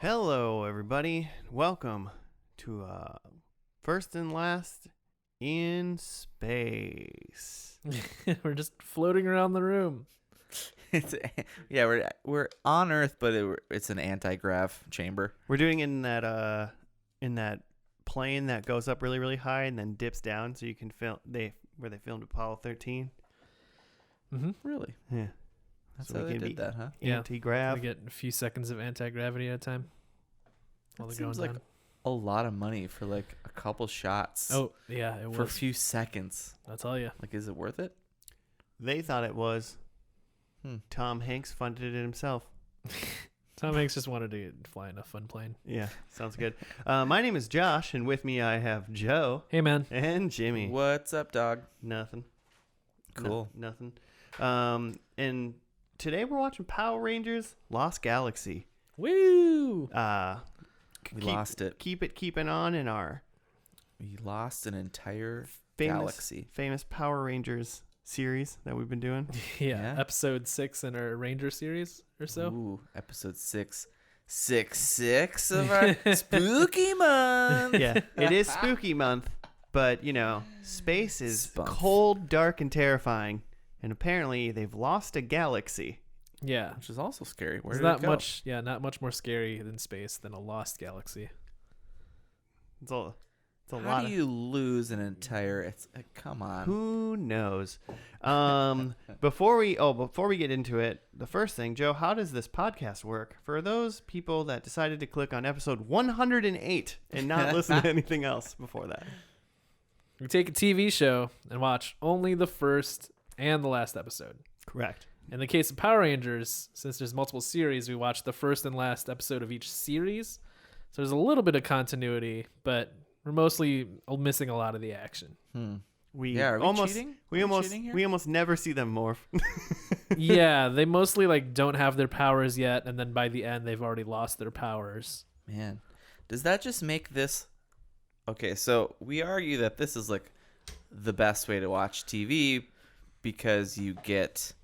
Hello, everybody. Welcome to First and Last in Space. We're just floating around the room. We're on Earth, but it's an anti-grav chamber. We're doing it in that plane that goes up really, really high and then dips down, so you can film where they filmed Apollo 13. Mm-hmm. Really? Yeah, That's so how we they can did be that, huh? Yeah. anti-grav. We get a few seconds of anti-gravity at a time while That they're going seems like down. a lot of money for like a couple shots. Oh, yeah, it for a was. few seconds. I'll tell you. Like, is it worth it? They thought it was. Hmm. Tom Hanks funded it himself. Tom Hanks just wanted to fly in a fun plane. Yeah, sounds good. My name is Josh, and with me I have Joe Hey, man. and Jimmy. What's up, dog? Nothing. Cool. Nothing. And today we're watching Power Rangers Lost Galaxy. Woo! We lost it. Keeping on in our We lost an entire famous galaxy. famous Power Rangers series that we've been doing. Yeah, Yeah. episode 6 in our Ranger series or so. Ooh, episode 6 of our spooky month. Yeah, it is spooky month, but you know, space is Spunk. cold, dark, and terrifying. And apparently they've lost a galaxy. Yeah. Which is also scary. Where It's did not it go? much, not much more scary than space than a lost galaxy. It's a How lot do of you lose an entire? It's come on. who knows. Before we get into it, the first thing, Joe, how does this podcast work for those people that decided to click on episode 108 and not listen to anything else before that? We take a TV show and watch only the first and the last episode. Correct. In the case of Power Rangers, since there's multiple series, we watch the first and last episode of each series. So there's a little bit of continuity, but we're mostly missing a lot of the action. We Are we almost cheating? we Are almost cheating here? we almost never see them morph. Yeah, they mostly like don't have their powers yet, and then by the end they've already lost their powers. Man, does that just make this? Okay, so we argue that this is like the best way to watch TV because you get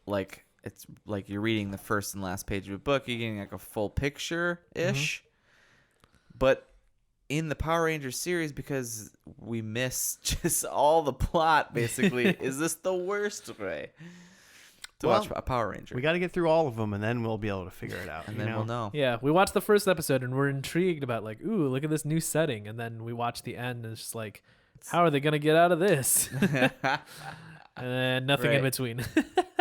like it's like you're reading the first and last page of a book. You're getting like a full picture ish, but in the Power Rangers series, because we miss just all the plot, basically, is this the worst way to watch a Power Ranger? We got to get through all of them, and then we'll be able to figure it out. and you then know? we'll know. Yeah, we watched the first episode and we're intrigued about like, ooh, look at this new setting, and then we watch the end and it's just like, how are they gonna get out of this? And then nothing in Right. between.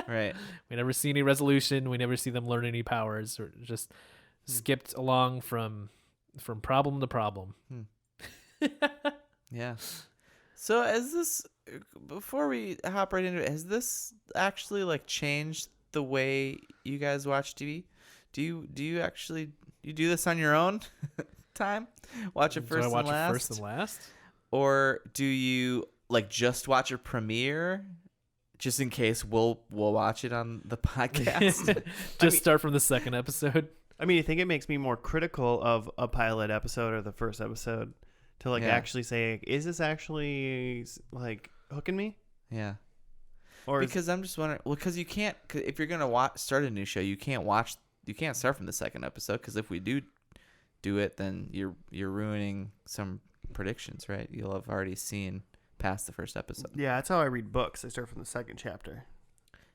Right. We never see any resolution. We never see them learn any powers, or just skipped along from problem to problem. Yeah. So has this, before we hop right into it, has this actually like changed the way you guys watch TV? Do you actually you do this on your own time? Watch it Do I first watch and last? it first and last? Or do you like just watch a premiere just in case we'll watch it on the podcast? Just start from the second episode. I mean, I think it makes me more critical of a pilot episode or the first episode to like Yeah. actually say, is this actually like hooking me? Yeah. Or is- Because I'm just wondering, well, because you can't, if you're gonna start a new show, you can't start from the second episode, because if we do it, then you're ruining some predictions, right? You'll have already seen past the first episode. yeah, that's how I read books. I start from the second chapter.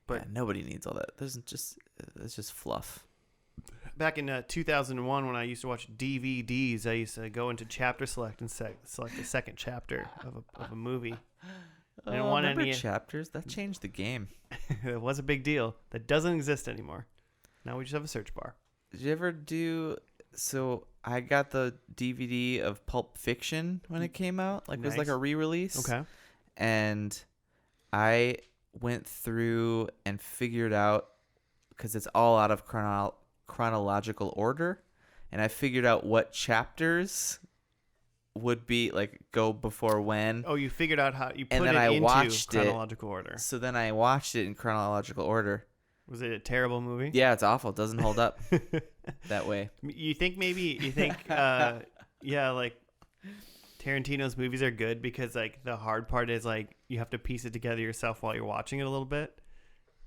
But Yeah, nobody needs all that. It's just fluff. back in 2001, when I used to watch DVDs, I used to go into chapter select and select the second chapter of a movie. I didn't want remember any. chapters? That changed the game. It was a big deal. That doesn't exist anymore. Now we just have a search bar. Did you ever do? So I got the DVD of Pulp Fiction when it came out. Like it was like Nice. a re-release. Okay. And I went through and figured out, because it's all out of chronological order, and I figured out what chapters would be like go before when. Oh, you figured out how you put And then it I into watched it. chronological order. So then I watched it in chronological order. Was it a terrible movie? Yeah, it's awful. It doesn't hold up that way. You think yeah, like Tarantino's movies are good because like the hard part is like you have to piece it together yourself while you're watching it a little bit.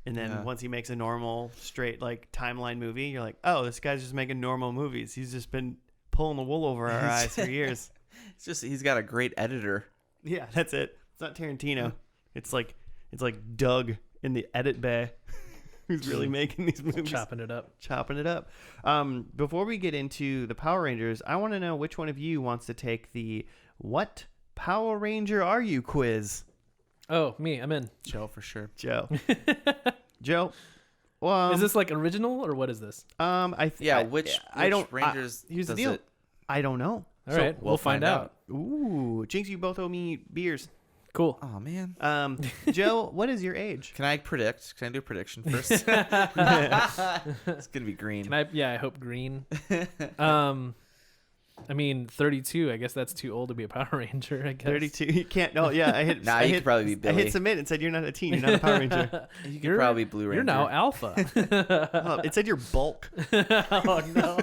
And then Yeah. once he makes a normal, straight, like, timeline movie, you're like, oh, this guy's just making normal movies. He's just been pulling the wool over our eyes for years. It's just he's got a great editor. Yeah, that's it. It's not Tarantino. It's like Doug in the edit bay who's really making these movies. Chopping it up. Chopping it up. Before we get into the Power Rangers, I want to know which one of you wants to take the What Power Ranger Are You quiz? Oh, me. I'm in. Joe for sure. Joe. Joe. Well, Is this like original or what is this? Which Rangers here's the does deal. it? I don't know. All right, we'll find out. Ooh, Jinx, you both owe me beers. Cool. Oh man. Joe, what is your age? Can I predict? Can I do a prediction first? It's gonna be green. I hope green. I mean, 32. I guess that's too old to be a Power Ranger. I guess 32. You can't. No, yeah. I hit. Nah, I you hit, could probably be I Billy. hit submit and said you're not a teen. You're not a Power Ranger. You could probably be Blue Ranger. You're now Alpha. Oh, it said you're bulk. Oh no.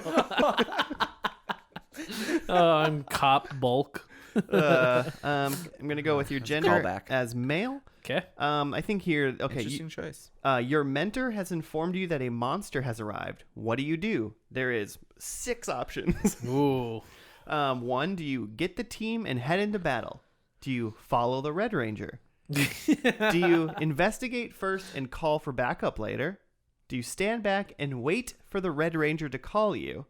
Oh, I'm Cop Bulk. I'm gonna go with your gender callback. as male. Okay. I think here. Okay. Interesting choice. Your mentor has informed you that a monster has arrived. What do? There is 6 options. Ooh. 1, do you get the team and head into battle? Do you follow the Red Ranger? Do you investigate first and call for backup later? Do you stand back and wait for the Red Ranger to call you?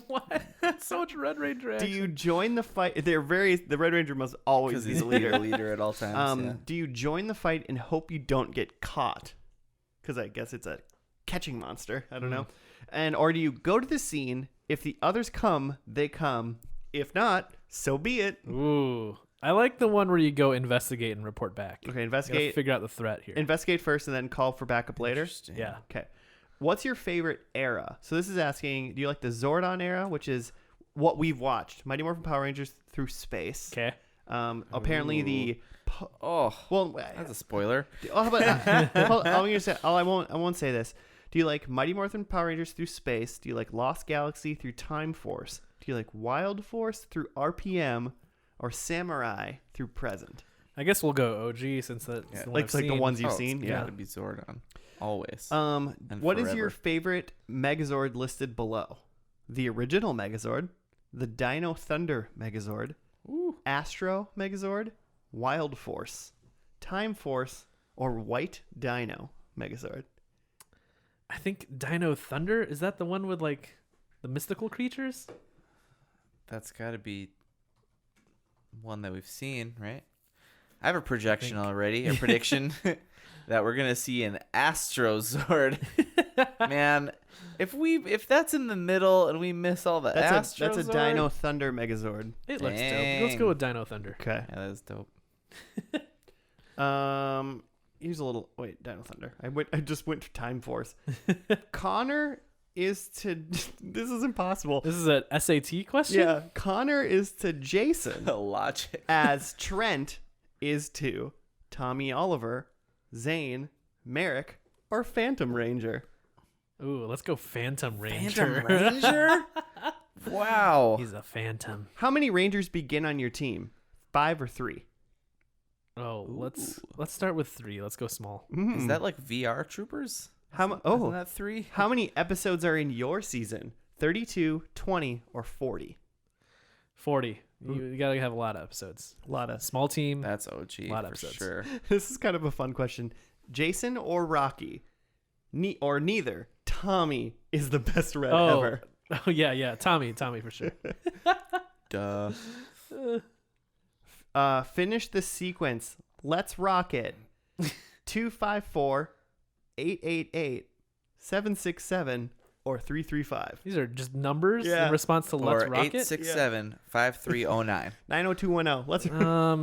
What? So much Red Ranger action. Do you join the fight? The Red Ranger must always Because be he's the the leader. leader at all times. Yeah. Do you join the fight and hope you don't get caught? Because I guess it's a catching monster. I don't know. Or do you go to the scene? If the others come, they come. If not, so be it. Ooh. I like the one where you go investigate and report back. Okay, You gotta investigate. figure out the threat here. Investigate first and then call for backup later. Interesting. Yeah. Okay. What's your favorite era? So this is asking, do you like the Zordon era, which is what we've watched? Mighty Morphin Power Rangers through space. Okay. Apparently the Oh, well, that's a spoiler. how about I'm gonna say, I won't say this. Do you like Mighty Morphin Power Rangers through space? Do you like Lost Galaxy through Time Force? Do you like Wild Force through RPM, or Samurai through present? I guess we'll go OG since that's the one Like I've the seen. ones you've Oh, seen. It's Yeah. gotta be Zordon. Always. What is your forever. favorite Megazord listed below? The original Megazord, the Dino Thunder Megazord, Astro Megazord, Wild Force, Time Force, or White Dino Megazord? I think Dino Thunder, is that the one with like the mystical creatures? That's gotta be one that we've seen, right? I have a projection already, a prediction that we're gonna see an Astro Zord. Man, if that's in the middle and we miss all the Astro That's a Dino Thunder Megazord. It looks dope. Dang. Let's go with Dino Thunder. Okay. Yeah, that is dope. Here's a little. Wait, Dino Thunder. I just went to Time Force. Connor is to. This is impossible. This is a SAT question? Yeah, Connor is to Jason Logic. as Trent is to Tommy Oliver, Zane, Merrick, or Phantom Ranger. Ooh, let's go Phantom Ranger. Phantom Ranger? Wow. He's a phantom. How many Rangers begin on your team? 5 or 3? Oh, let's start with 3. Let's go small. Is that like VR troopers? Oh, Isn't that 3? how many episodes are in your season? 32, 20, or 40? 40. You gotta have a lot of episodes. A lot of. Small team. That's OG Lot of for episodes. sure. This is kind of a fun question. Jason or Rocky? Or neither. Tommy is the best red ever. Oh yeah. Tommy for sure. Duh. Finish the sequence. Let's rock it. 254, 888, 767, or 335. These are just numbers Yeah. in response to Let's Or Rock It. 867-5309. 90210. Let's.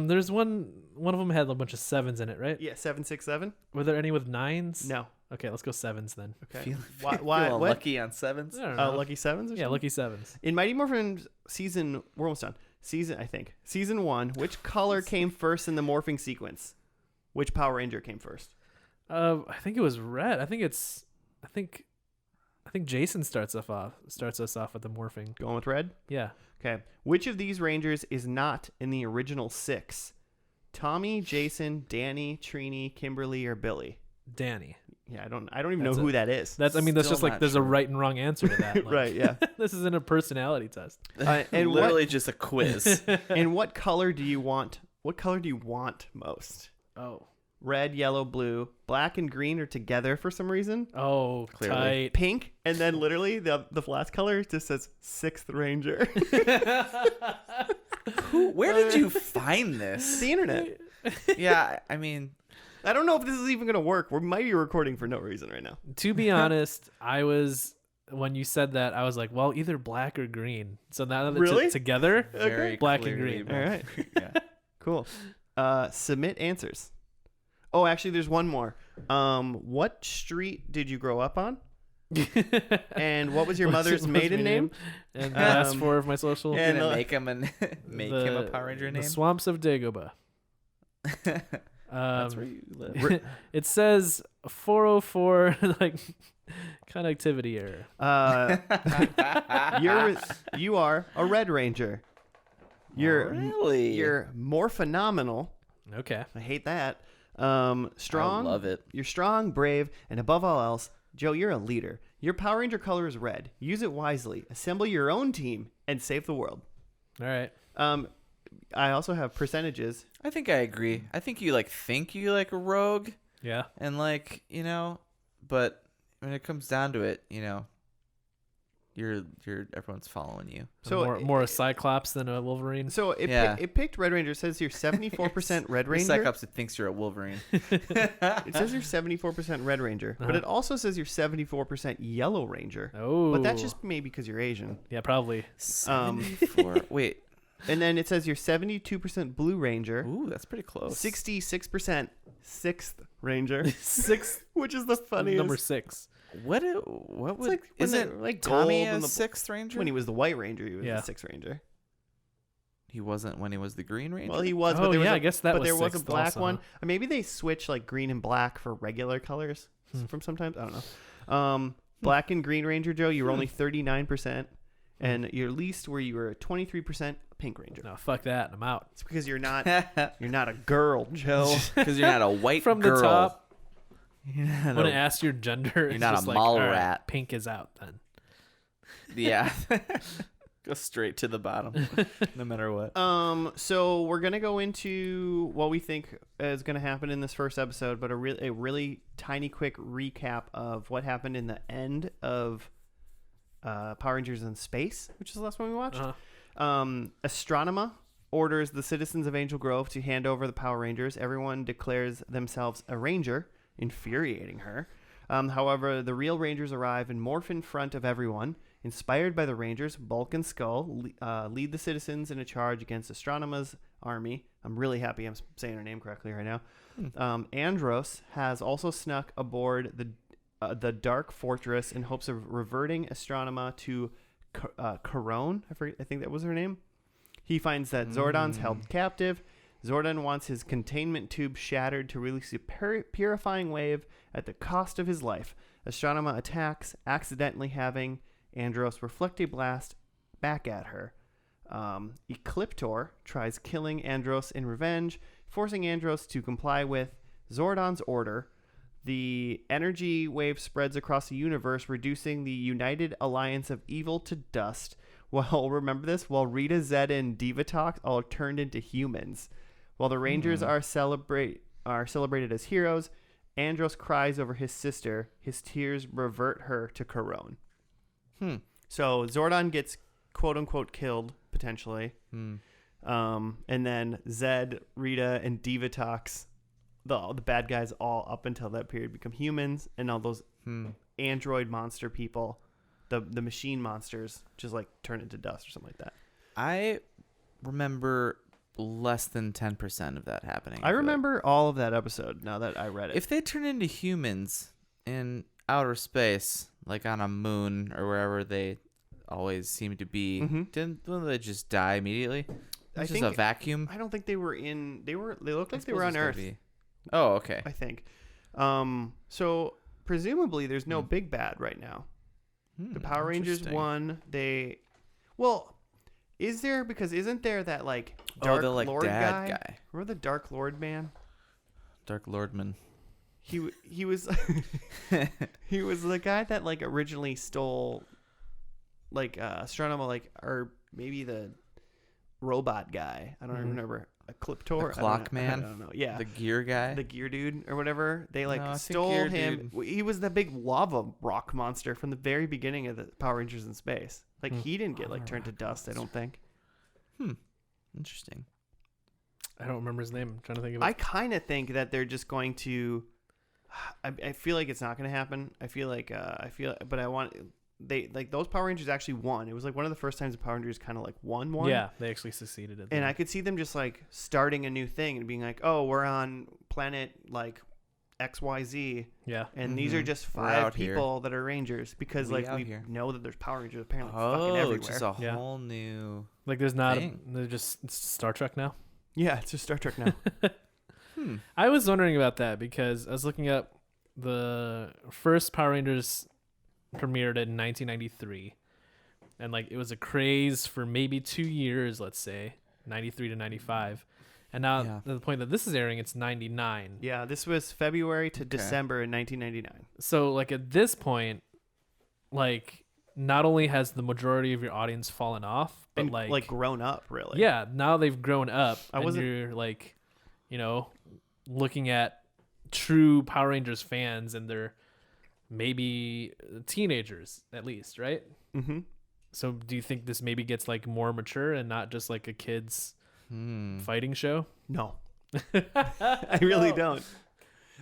There's one of them had a bunch of 7s in it, right? Yeah, 767. Were there any with 9s? No. Okay, let's go 7s then. Okay. Feel Why? What? lucky on 7s? I don't know. Lucky sevens? Or Yeah, something? lucky 7s. In Mighty Morphin season, we're almost done. Season 1. Which color came first in the morphing sequence? Which Power Ranger came first? I think it was red. I think Jason starts us off with the morphing. Going with red. Yeah. Okay. Which of these Rangers is not in the original 6? Tommy, Jason, Danny, Trini, Kimberly, or Billy? Danny. Yeah, I don't even know That's who that is. That's Still just like not there's a sure. right and wrong answer to that. Like, Right, yeah. This isn't a personality test. And Literally just a quiz. And what color do you want? What color do you want most? Oh. Red, yellow, blue, black, and green are together for some reason. Oh, Clearly. tight. Pink, and then literally the last color just says Sixth Ranger. Where did you find this? The internet. Yeah, I mean, I don't know if this is even gonna work. We might be recording for no reason right now. To be honest, when you said that, I was like, well, either black or green. So now that Really? it's together, very black and clearly green. All right. Yeah. Cool. Submit answers. Oh, actually, there's one more. What street did you grow up on? And what was your What's mother's maiden name? And the last four of my social. and Gonna the- make him a Power Ranger name. The swamps of Dagobah. That's where you live. It says 404 like connectivity error. You are a Red Ranger. Really? You're more phenomenal. Okay. I hate that. Strong. I love it. You're strong, brave, and above all else, Joe, you're a leader. Your Power Ranger color is red. Use it wisely. Assemble your own team and save the world. All right. I also have percentages. I think I agree. I think you like a rogue, Yeah. and but when it comes down to it, you're everyone's following you. So more a Cyclops than a Wolverine. So Yeah. it picked Red Ranger. It says you're 74% Red You're Ranger. Cyclops that thinks you're a Wolverine. It says you're 74% Red Ranger, but Uh-huh. it also says you're 74% Yellow Ranger. Oh. But that's just maybe because you're Asian. Yeah, probably. 74. Wait. And then it says you're 72% Blue Ranger, Ooh, that's pretty close. 66% Sixth Ranger, Sixth. which is the funniest. Number 6. What It's would like when isn't they're, like Tommy gold a and the- Sixth Ranger? When he was the White Ranger, he was Yeah. the Sixth Ranger. He wasn't when he was the Green Ranger. Well, he was, Oh, but there was yeah, a, I guess that but was there was a Sixth black also, one. huh? Or maybe they switch like green and black for regular colors from sometimes. I don't know. Black and Green Ranger, Joe, you were only 39%, and your least where you were 23% Pink Ranger. No, fuck that. I'm out. It's because you're not a girl, Joe. Because you're not a white From girl. the top, You're not when a- it asks your gender, it's not a just like, mall all right, rat. Pink is out then. Yeah. Go straight to the bottom, no matter what. So we're gonna go into what we think is gonna happen in this first episode, but a really tiny quick recap of what happened in the end of Power Rangers in Space, which is the last one we watched. Astronema orders the citizens of Angel Grove to hand over the Power Rangers. Everyone declares themselves a Ranger, infuriating her. However, the real Rangers arrive and morph in front of everyone. Inspired by the Rangers, Bulk and Skull lead the citizens in a charge against Astronema's army. I'm really happy I'm saying her name correctly right now. Andros has also snuck aboard the Dark Fortress in hopes of reverting Astronema to Corone. I think that was her name. He finds that Zordon's held captive. Zordon wants his containment tube shattered to release a purifying wave at the cost of his life. Astronema attacks, accidentally having Andros reflect a blast back at her. Ecliptor tries killing Andros in revenge, forcing Andros to comply with Zordon's order. The energy wave spreads across the universe, reducing the United Alliance of Evil to dust. Well, remember this? While Rita, Zed, and Divatox all turned into humans. While the Rangers are celebrated as heroes, Andros cries over his sister. His tears revert her to Corone. So Zordon gets quote unquote killed potentially, and then Zed, Rita, and Divatox, the bad guys, all up until that period become humans, and all those android monster people, the machine monsters, just like turn into dust or something like that. I remember less than 10% of that happening. I remember all of that episode now that I read it. If they turn into humans in outer space, like on a moon or wherever they always seem to be, didn't they just die immediately? I It's think just a vacuum. I don't think they were in. They looked like they I were on suppose Earth. it's gotta be. Oh, okay. I think. So presumably there's no big bad right now. The Power Rangers Interesting. won. Is there, because isn't there that like Dark the Lord dad guy. Remember the Dark Lord man? Dark Lordman. he was he was the guy that like originally stole like Astronema, like, or maybe the robot guy. I don't remember. A Cliptor, the clock man. I don't know. Yeah, the gear guy, the gear dude or whatever. They like No, I think stole Gear him. He was the big lava rock monster from the very beginning of the Power Rangers in space. Like he didn't get like turned to dust. I don't think. Interesting. I don't remember his name. I'm trying to think of it. I kind of think that they're just going to. I feel like it's not going to happen. But I want. They like those Power Rangers actually won. It was like one of the first times the Power Rangers kind of like won one. Yeah, they actually succeeded at that. And I could see them just like starting a new thing and being like, "Oh, we're on planet like XYZ, Yeah. and these are just We're 5 out here. people that are Rangers because We like out we here. know that there's Power Rangers apparently fucking Oh, everywhere." just a Yeah. whole new. Like there's not Dang. they're just it's Star Trek now. Yeah, it's just Star Trek now. I was wondering about that because I was looking up the first Power Rangers premiered in 1993, and like it was a craze for maybe 2 years, let's say 93 to 95, and now Yeah. at the point that this is airing, it's 99. Yeah, this was February to December in 1999. So like at this point, like not only has the majority of your audience fallen off, but And like grown up, really. yeah, now they've grown up. And wasn't- you're like, you know, looking at true Power Rangers fans, and they're maybe teenagers at least, right? Mm-hmm. So do you think this maybe gets like more mature and not just like a kids fighting show? No, I really don't.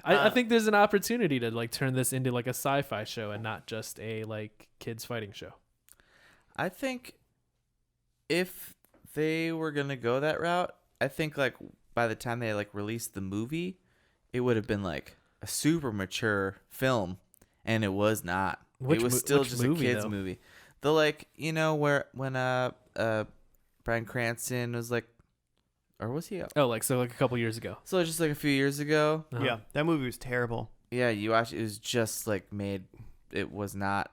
I think there's an opportunity to like turn this into like a sci-fi show and not just a like kids fighting show. I think if they were gonna go that route, I think like by the time they like released the movie, it would have been like a super mature film, and it was not. Which it was mo- still which just movie, a kids though? movie. The like where when Bryan Cranston was like, or was he? Oh, like so like a couple years ago. So just like a few years ago. Uh-huh. Yeah, that movie was terrible. Yeah, you watch. It was just like made. It was not.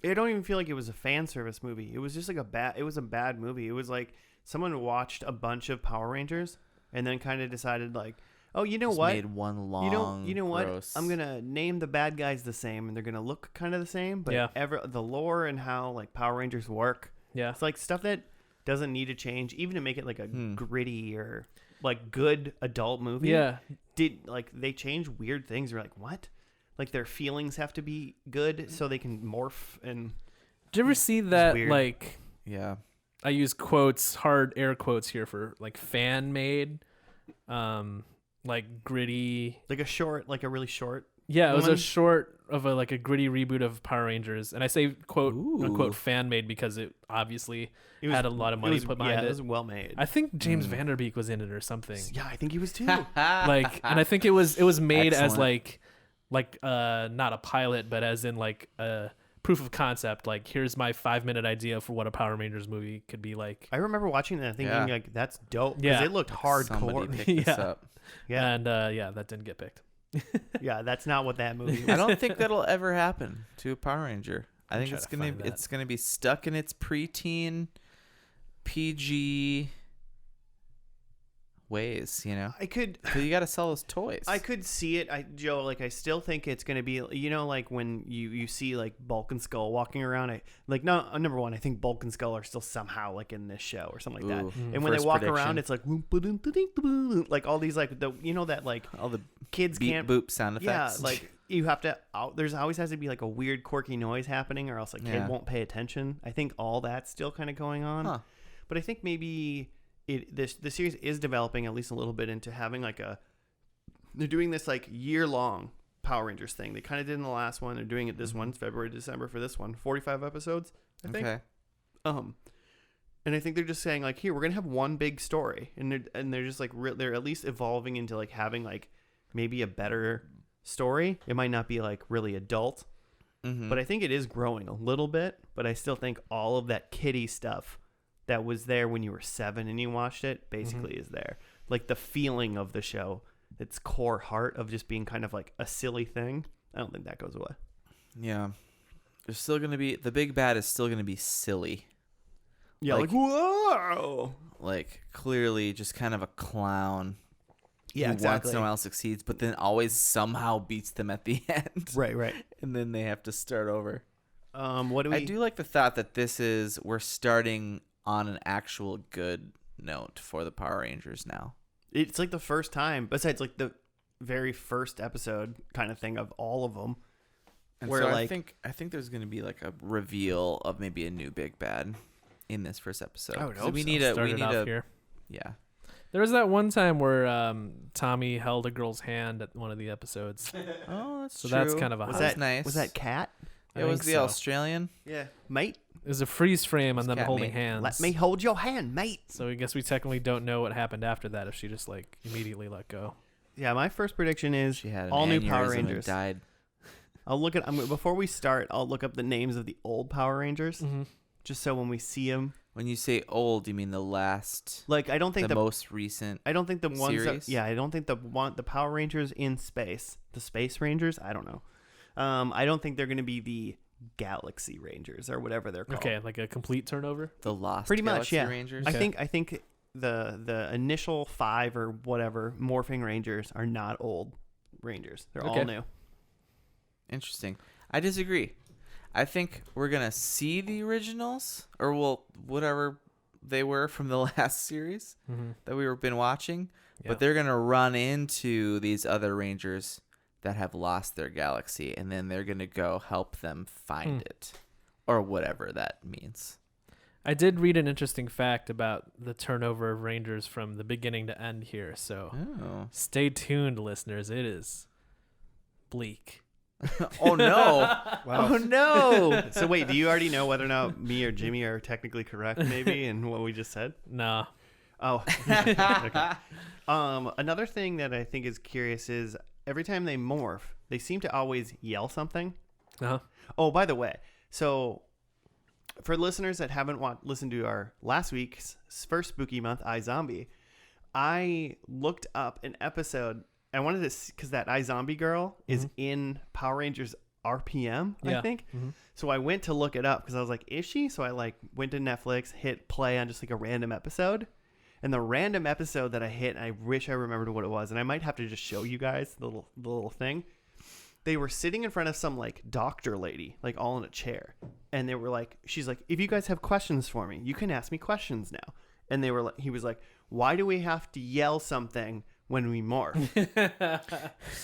I don't even feel like it was a fan service movie. It was just like it was a bad movie. It was like someone watched a bunch of Power Rangers and then kind of decided like, oh, you know Just what? made one long. You know what? gross- I'm gonna name the bad guys the same, and they're gonna look kind of the same. But Yeah. the lore and how like Power Rangers work, Yeah. it's like stuff that doesn't need to change, even to make it like a gritty or like good adult movie. Yeah. Did like they change weird things? You're like, what? Like their feelings have to be good so they can morph and. Did you ever see that weird. like Yeah. I use quotes, hard air quotes here for like fan made, like gritty. Like a really short. Yeah, it was one? a short of a like a gritty reboot of Power Rangers, and I say quote Ooh. unquote fan made because it obviously It was, had a lot of money put behind yeah, it. it was well made. I think James Vanderbeek was in it or something. Yeah, I think he was too. Like, and I think it was made as Excellent. like not a pilot, but as in like a proof of concept. Like, here's my 5-minute idea for what a Power Rangers movie could be like. I remember watching that and thinking Yeah. like that's dope because Yeah. it looked Somebody hardcore. picked this Yeah. up. Yeah, And yeah, that didn't get picked. yeah, that's not what that movie I was. don't think that'll ever happen to a Power Ranger. I think try it's to gonna find that. it's gonna be stuck in its preteen PG ways, you know. I could 'Cause you got to sell those toys. see it. Joe, like I still think it's gonna be, you know, like when you see like Bulk and Skull walking around. Number one, I think Bulk and Skull are still somehow like in this show or something like Ooh, that. And when they first walk prediction. around, it's like like all these like the that like all the kids beep can't. boop sound Yeah, effects. like you have to. There's always has to be like a weird quirky noise happening, or else a kid Yeah. won't pay attention. I think all that's still kind of going on. Huh. But I think maybe the series is developing at least a little bit into having like they're doing this like year-long Power Rangers thing. They kind of did in the last one. They're doing it this one, February to December for this one. 45 episodes, I think. Okay. And I think they're just saying like, here, we're gonna have one big story, and they're just like they're at least evolving into like having like maybe a better story. It might not be like really adult, Mm-hmm. but I think it is growing a little bit. But I still think all of that kiddie stuff that was there when you were 7 and you watched it basically is there. Like the feeling of the show, its core heart of just being kind of like a silly thing. I don't think that goes away. Yeah. There's still going to be the big bad is still going to be silly. Yeah, like whoa. Like clearly just kind of a clown. Yeah, who exactly. once in a while succeeds, but then always somehow beats them at the end. Right. And then they have to start over. What do we? I do like the thought that we're starting on an actual good note for the Power Rangers now. It's like the first time, besides like the very first episode kind of thing of all of them. And where so like I think there's going to be like a reveal of maybe a new big bad in this first episode. I would So hope we so. need a Started off here. yeah. There was that one time where Tommy held a girl's hand at one of the episodes. Oh, that's So true. that's kind of a was high. that nice. Was that Cat? It was think the so. Australian. Yeah, mate. It was a freeze frame on It's them cat holding meat. hands. Let me hold your hand, mate. So I guess we technically don't know what happened after that if she just like immediately let go. Yeah, my first prediction is She had an all new Power aneurysm and Rangers. died. I'll look at. Before we start, I'll look up the names of the old Power Rangers, just so when we see them, When you say old, you mean the last, like I don't think the most recent. I don't think the ones series? that, I don't think the Power Rangers in space, the Space Rangers, I don't know. I don't think they're going to be the Galaxy Rangers or whatever they're called. Okay, like a complete turnover. The Lost Pretty much, Galaxy yeah. Rangers. I think the initial 5 or whatever morphing Rangers are not old Rangers. They're all Okay. new. Interesting. I disagree. I think we're going to see the originals, or whatever they were from the last series that we've been watching, Yeah. but they're going to run into these other Rangers that have lost their galaxy, and then they're going to go help them find it, or whatever that means. I did read an interesting fact about the turnover of Rangers from the beginning to end here, so Oh. stay tuned, listeners. It is bleak. Oh, no. Wow. Oh no! So wait, do you already know whether or not me or Jimmy are technically correct, maybe, in what we just said? Nah. Oh. Okay. Another thing that I think is curious is every time they morph, they seem to always yell something. Uh-huh. Oh, by the way, so for listeners that haven't listened to our last week's first spooky month, iZombie, I looked up an episode. I wanted to see, because that iZombie girl is in Power Rangers RPM, I Yeah. think. So I went to look it up because I was like, is she? So I went to Netflix, hit play on just like a random episode. And the random episode that I hit, I wish I remembered what it was. And I might have to just show you guys the little thing. They were sitting in front of some like doctor lady, like all in a chair. And they were like, she's like, if you guys have questions for me, you can ask me questions now. And they were like, he was like, why do we have to yell something when we morph?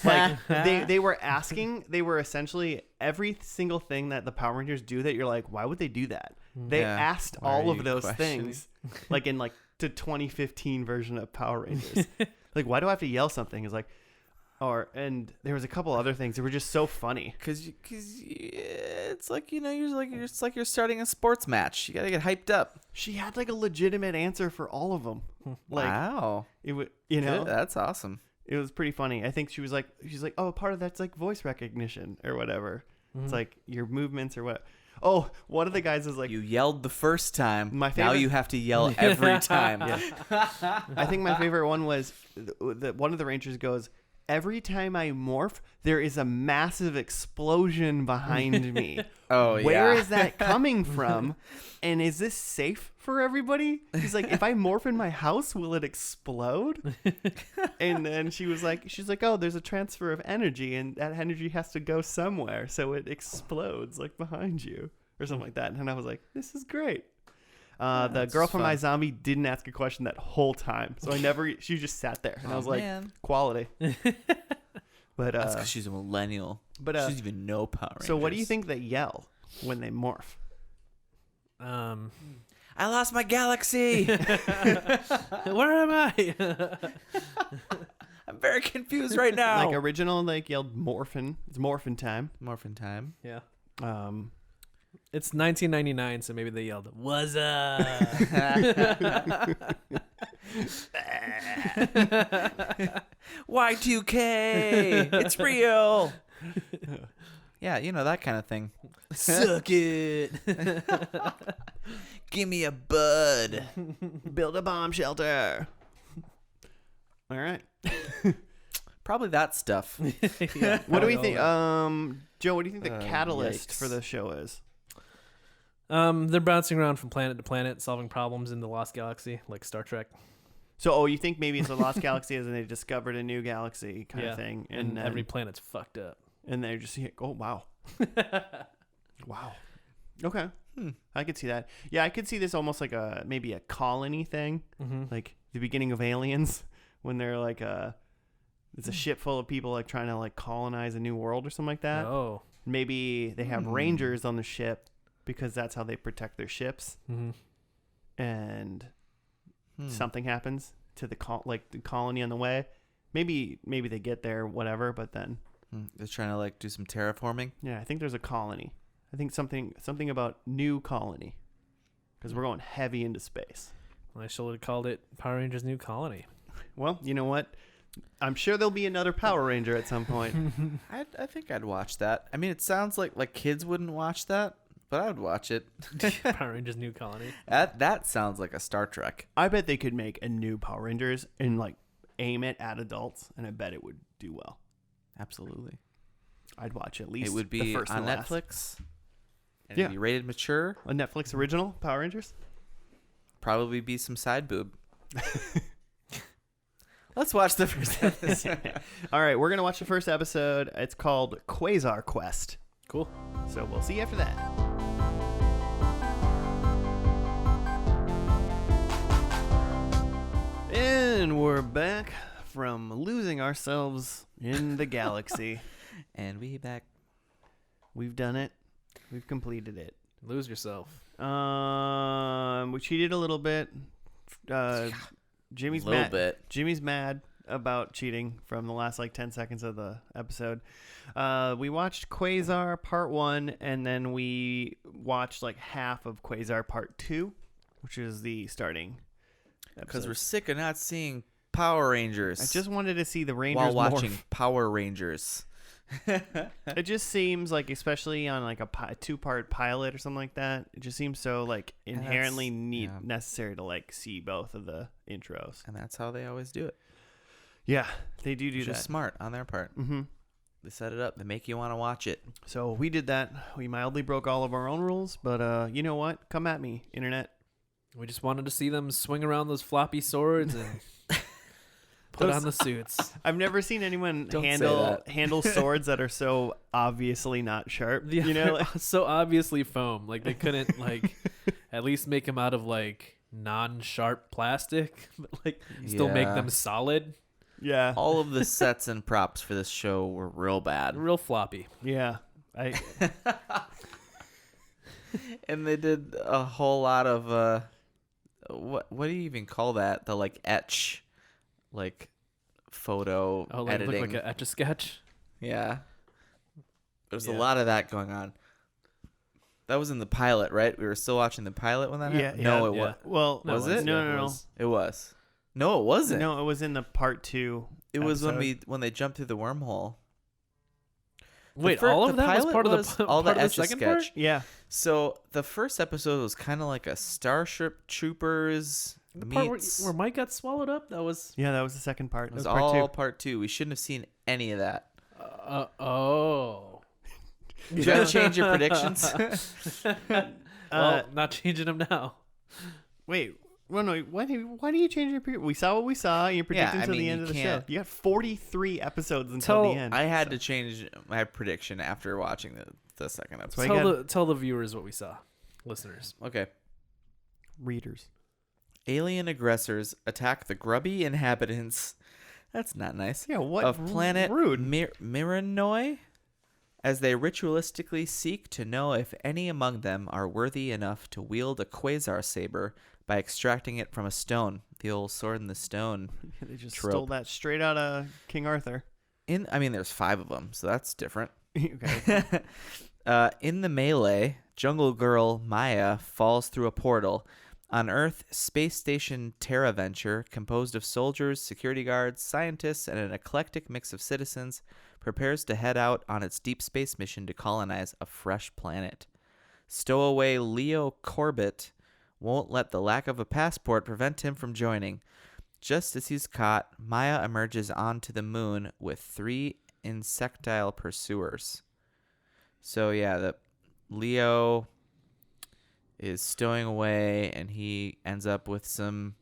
Like they were essentially every single thing that the Power Rangers do that you're like, why would they do that? They Yeah. asked Why are all you of those questioning? things, like in like the 2015 version of Power Rangers. Like, why do I have to yell something? It's like, and there was a couple other things that were just so funny. Cause it's like, it's like you're starting a sports match. You gotta get hyped up. She had like a legitimate answer for all of them. Like Wow, it would, you know, that's awesome. it was pretty funny. I think she's like, oh, part of that's like voice recognition or whatever. It's like your movements or what. Oh, one of the guys was like, You yelled the first time. My Now favorite- you have to yell every time. I think my favorite one was one of the Rangers goes, every time I morph, there is a massive explosion behind me. Oh, yeah. Where is that coming from? And is this safe for everybody? He's like, if I morph in my house, will it explode? And then she's like, oh, there's a transfer of energy, and that energy has to go somewhere, so it explodes like behind you or something like that. And I was like, this is great. The That's girl from fun. iZombie didn't ask a question that whole time, so she just sat there, and I was like, man. quality. But That's because she's a millennial. but, she doesn't even know Power Rangers. so what do you think they yell when they morph? I lost my galaxy. Where am I? I'm very confused right now. Like original, like yelled morphin. It's morphin time. Morphin time. Yeah. Um, It's 1999, so maybe they yelled, "What's up?" Y2K. It's real. Yeah, that kind of thing. Suck it. Give me a bud. build a bomb shelter. All right. Probably that stuff. Yeah, What do we probably think? all that. Joe, what do you think the catalyst yikes. for the show is? They're bouncing around from planet to planet, solving problems in the Lost Galaxy, like Star Trek. So, you think maybe it's a lost galaxy as in they discovered a new galaxy kind of thing, and then, every planet's fucked up. and they're just oh wow, wow, okay, I could see that. Yeah, I could see this almost like maybe a colony thing, like the beginning of Aliens when they're like it's a ship full of people like trying to like colonize a new world or something like that. Oh, maybe they have rangers on the ship because that's how they protect their ships, and something happens to the the colony on the way. Maybe they get there, whatever, but then they're trying to like do some terraforming. yeah, I think there's a colony. I think something about new colony because we're going heavy into space. well, I should have called it Power Rangers New Colony. Well, you know what? I'm sure there'll be another Power Ranger at some point. I think I'd watch that. I mean, it sounds like kids wouldn't watch that, but I would watch it. Power Rangers New Colony. That sounds like a Star Trek. I bet they could make a new Power Rangers and like aim it at adults, and I bet it would do well. Absolutely. I'd watch at least It would the be first on and last. Netflix. And Yeah. it'd be rated mature. A Netflix original Power Rangers. Probably be some side boob. Let's watch the first episode. All right, we're gonna watch the first episode. It's called Quasar Quest. Cool. So we'll see you after that. And we're back from losing ourselves in the galaxy. And we back. We've done it. We've completed it. Lose yourself. We cheated a little bit. Jimmy's A little mad. bit. Jimmy's mad about cheating from the last 10 seconds of the episode. We watched Quasar Part 1, and then we watched half of Quasar Part 2, which is the starting Because we're episode. sick of not seeing Power Rangers. I just wanted to see the Rangers while watching morph. Power Rangers. It just seems especially on a 2-part pilot or something like that, it just seems so inherently necessary to see both of the intros. And that's how they always do it. Yeah, they do Which that. is smart on their part. Mm-hmm. They set it up. They make you want to watch it. So we did that. We mildly broke all of our own rules, but you know what? Come at me, internet. We just wanted to see them swing around those floppy swords and put on the suits. I've never seen anyone Don't say handle swords that are so obviously not sharp. Yeah, You know, so obviously foam. They couldn't at least make them out of non-sharp plastic, but still make Yeah. them solid. yeah, All of the sets and props for this show were real bad. Real floppy. yeah. And they did a whole lot of what do you even call that? The etch photo Oh, editing. look like an Etch-a-Sketch. Yeah. There's a Yeah. lot of that going on. That was in the pilot, right? We were still watching the pilot when that Yeah, happened? yeah, No, it yeah. was. Well, Was it? No. It was. No, it wasn't. No, it was in the Part 2. It was episode. when they jumped through the wormhole. Wait, fir- all the of that was pilot part of was the all part the of the second part? Etch-a-Sketch. Yeah, So the first episode was kind of like a Starship Troopers The part meets. where Mike got swallowed up? That was... yeah. That was the second part. It That was was Part all 2. part 2. We shouldn't have seen any of that. Oh. Did you change your predictions? Well, not changing them now. Wait. Well, no. Why do you change your period? We saw what we saw, and you predicted I until mean, the end you of the show. can't- You got 43 episodes until the end. I had to change my prediction after watching the second episode. So Tell the viewers what we saw. Listeners. Okay. Readers. Alien aggressors attack the grubby inhabitants. That's not nice. Yeah, what? Of planet Rude. Miranoi, as they ritualistically seek to know if any among them are worthy enough to wield a quasar saber by extracting it from a stone. The old sword in the stone. They just trope. stole that straight out of King Arthur. There's 5 of them, so that's different. Okay. In the melee, Jungle Girl Maya falls through a portal. On Earth, Space Station Terra Venture, composed of soldiers, security guards, scientists, and an eclectic mix of citizens, prepares to head out on its deep space mission to colonize a fresh planet. Stowaway Leo Corbett won't let the lack of a passport prevent him from joining. Just as he's caught, Maya emerges onto the moon with 3 insectile pursuers. So yeah, the Leo is stowing away, and he ends up with some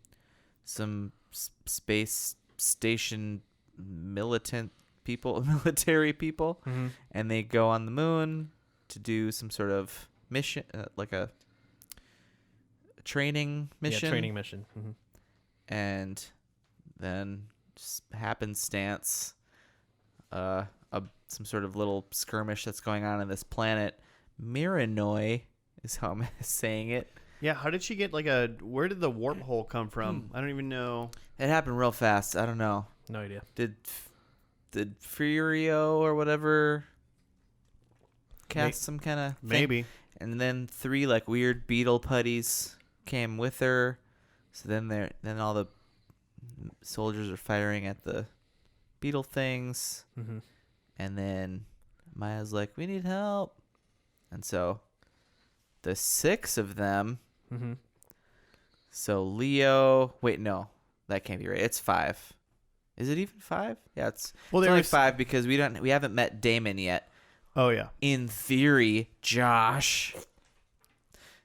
space station military people, and they go on the moon to do some sort of mission, like a training mission. Yeah, training mission. And then just happenstance, some sort of little skirmish that's going on in this planet. Miranoi is how I'm saying it. Yeah, how did she get where did the warp hole come from? I don't even know. It happened real fast. I don't know. No idea. Did Furio or whatever cast some kind of thing? Maybe. And then 3 like weird beetle putties came with her. So then all the soldiers are firing at the beetle things. And then Maya's like, we need help. And so the 6 of them. So Leo. Wait, no. That can't be right. It's 5. Is it even 5? Yeah, it's only 5 because we haven't met Damon yet. Oh yeah. In theory, Josh.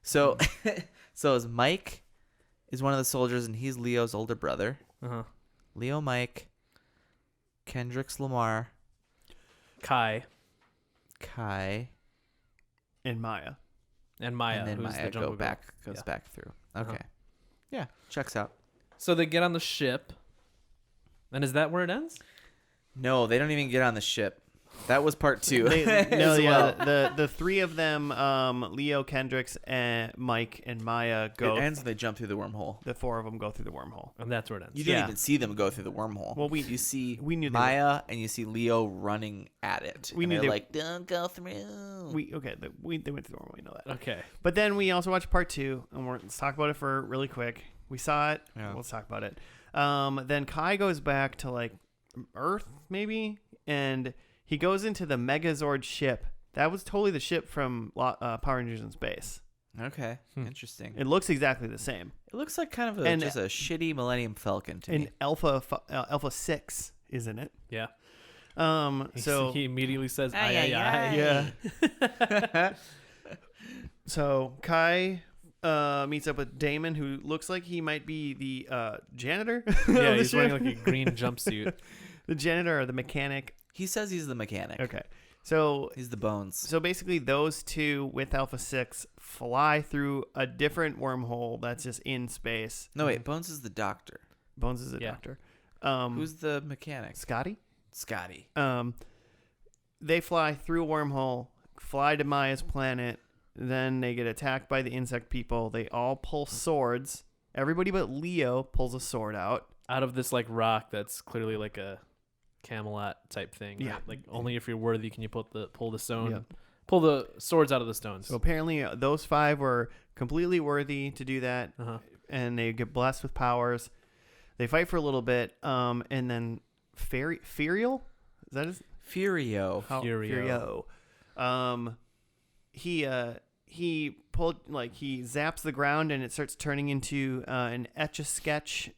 So is Mike is one of the soldiers, and he's Leo's older brother. Leo, Mike, Kendricks, Lamar, Kai, and Maya. and Maya. and then who's Maya the jungle girl. goes Yeah. back through. Okay, yeah, checks out. So they get on the ship. And is that where it ends? No, they don't even get on the ship. That was part 2. The 3 of them, Leo, Kendricks, and Mike and Maya go. It ends and they jump through the wormhole. The 4 of them go through the wormhole. And that's where it ends. You don't Yeah. even see them go through the wormhole. Well, you see we knew they Maya and you see Leo running at it. We and knew they're they- like, don't go through. They went through the wormhole. We know that. Okay. But then we also watched part 2, and let's talk about it for really quick. We saw it. Yeah. Let's talk about it. Then Kai goes back to Earth, maybe, and he goes into the Megazord ship. That was totally the ship from Power Rangers in Space. Okay, interesting. It looks exactly the same. It looks like kind of And- just a shitty Millennium Falcon to And me. Alpha 6 is in it. Yeah. So he immediately says, Ay, ay, ay. yeah. So Kai meets up with Damon, who looks like he might be the janitor. Yeah, of the he's ship. wearing a green jumpsuit. The janitor or the mechanic. He says he's the mechanic. Okay. So He's the bones. So basically, those 2 with Alpha 6 fly through a different wormhole that's just in space. No, wait. Bones is the doctor. Bones is a Yeah. doctor. Who's the mechanic? Scotty? Scotty. They fly through a wormhole, fly to Maya's planet, then they get attacked by the insect people. They all pull swords. Everybody but Leo pulls a sword out. Out of this rock that's clearly like a Camelot type thing. Yeah. Right? Like only if you're worthy can you pull the stone, Yeah. pull the swords out of the stones. So apparently those 5 were completely worthy to do that, and they get blessed with powers. They fight for a little bit, and then Furiel? Is that his? Furio. Furio. He pulled he zaps the ground and it starts turning into an Etch-a-Sketch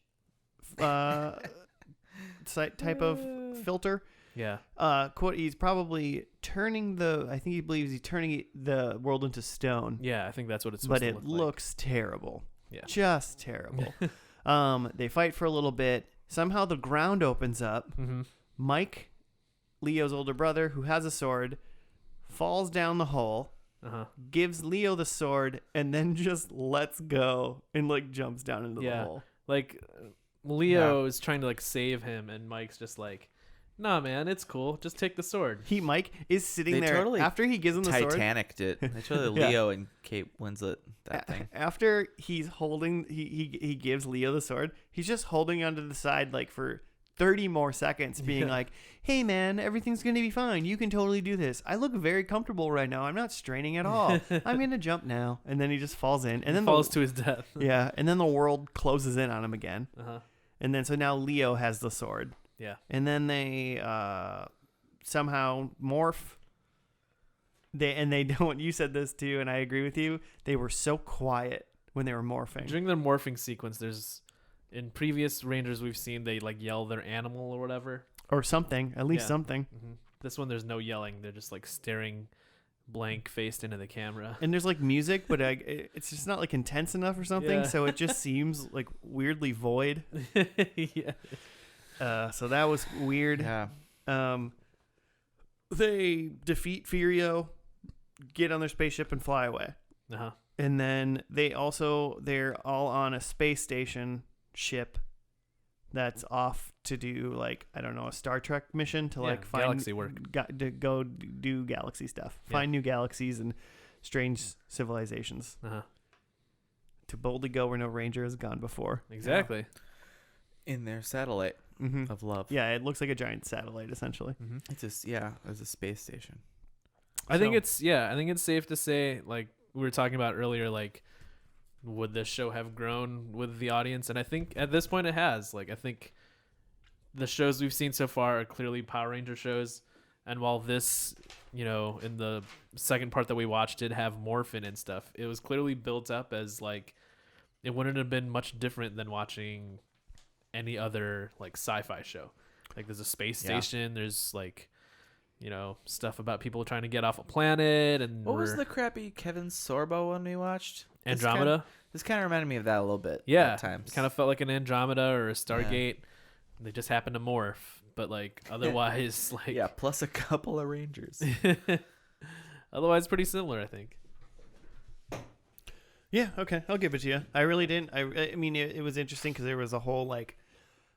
type of filter. Yeah. Quote, he's probably turning I think he believes he's turning the world into stone. Yeah, I think that's what it's supposed But to it look looks terrible. Yeah. Just terrible. They fight for a little bit. Somehow the ground opens up. like. Mike, Leo's older brother, who has a sword, falls down the hole, gives Leo the sword, and then just lets go and jumps down into the Yeah. hole. Leo is trying to save him, and Mike's just like, "Nah, man, it's cool. Just take the sword." Mike is sitting They there totally after he gives him the sword. Titanic did. They totally Yeah. Leo and Kate Winslet that thing. After he's holding, he gives Leo the sword. He's just holding onto the side for 30 more seconds, being like, "Hey man, everything's gonna be fine. You can totally do this. I look very comfortable right now. I'm not straining at all. I'm gonna jump now." And then he just falls in, and then falls to his death. yeah, and then the world closes in on him again. Uh-huh. And then so now Leo has the sword. Yeah. And then they somehow morph. They don't. You said this too, and I agree with you. They were so quiet when they were morphing. During their morphing sequence, in previous Rangers we've seen they yell their animal or whatever. Or something, at least Yeah. something. This one there's no yelling. They're just staring blank faced into the camera. And there's like music, but it's just not like intense enough or something. Yeah. So it just seems like weirdly void. Yeah. So that was weird. Yeah. They defeat Furio, get on their spaceship and fly away. Uh-huh. And then they're all on a space station ship that's off to do like, I don't know, a Star Trek mission to like find galaxy work. To go do galaxy stuff, find new galaxies and strange civilizations. Uh-huh. To boldly go where no ranger has gone before. Exactly. In their satellite of love. Yeah, it looks like a giant satellite essentially. Mm-hmm. It's just it's a space station. I think it's safe to say, like we were talking about earlier, like would this show have grown with the audience? And I think at this point it has. Like I think the shows we've seen so far are clearly Power Ranger shows, and while this, in the second part that we watched did have Morphin and stuff, it was clearly built up as like it wouldn't have been much different than watching any other like sci-fi show. Like there's a space station, there's like stuff about people trying to get off a planet. And what was the crappy Kevin Sorbo one we watched? Andromeda? This kind of reminded me of that a little bit. Yeah, at times. Kind of felt like an Andromeda or a Stargate. They just happened to morph, but like otherwise, like plus a couple of Rangers. Otherwise, pretty similar, I think. Yeah, okay, I'll give it to you. I really didn't. I mean, it was interesting because there was a whole like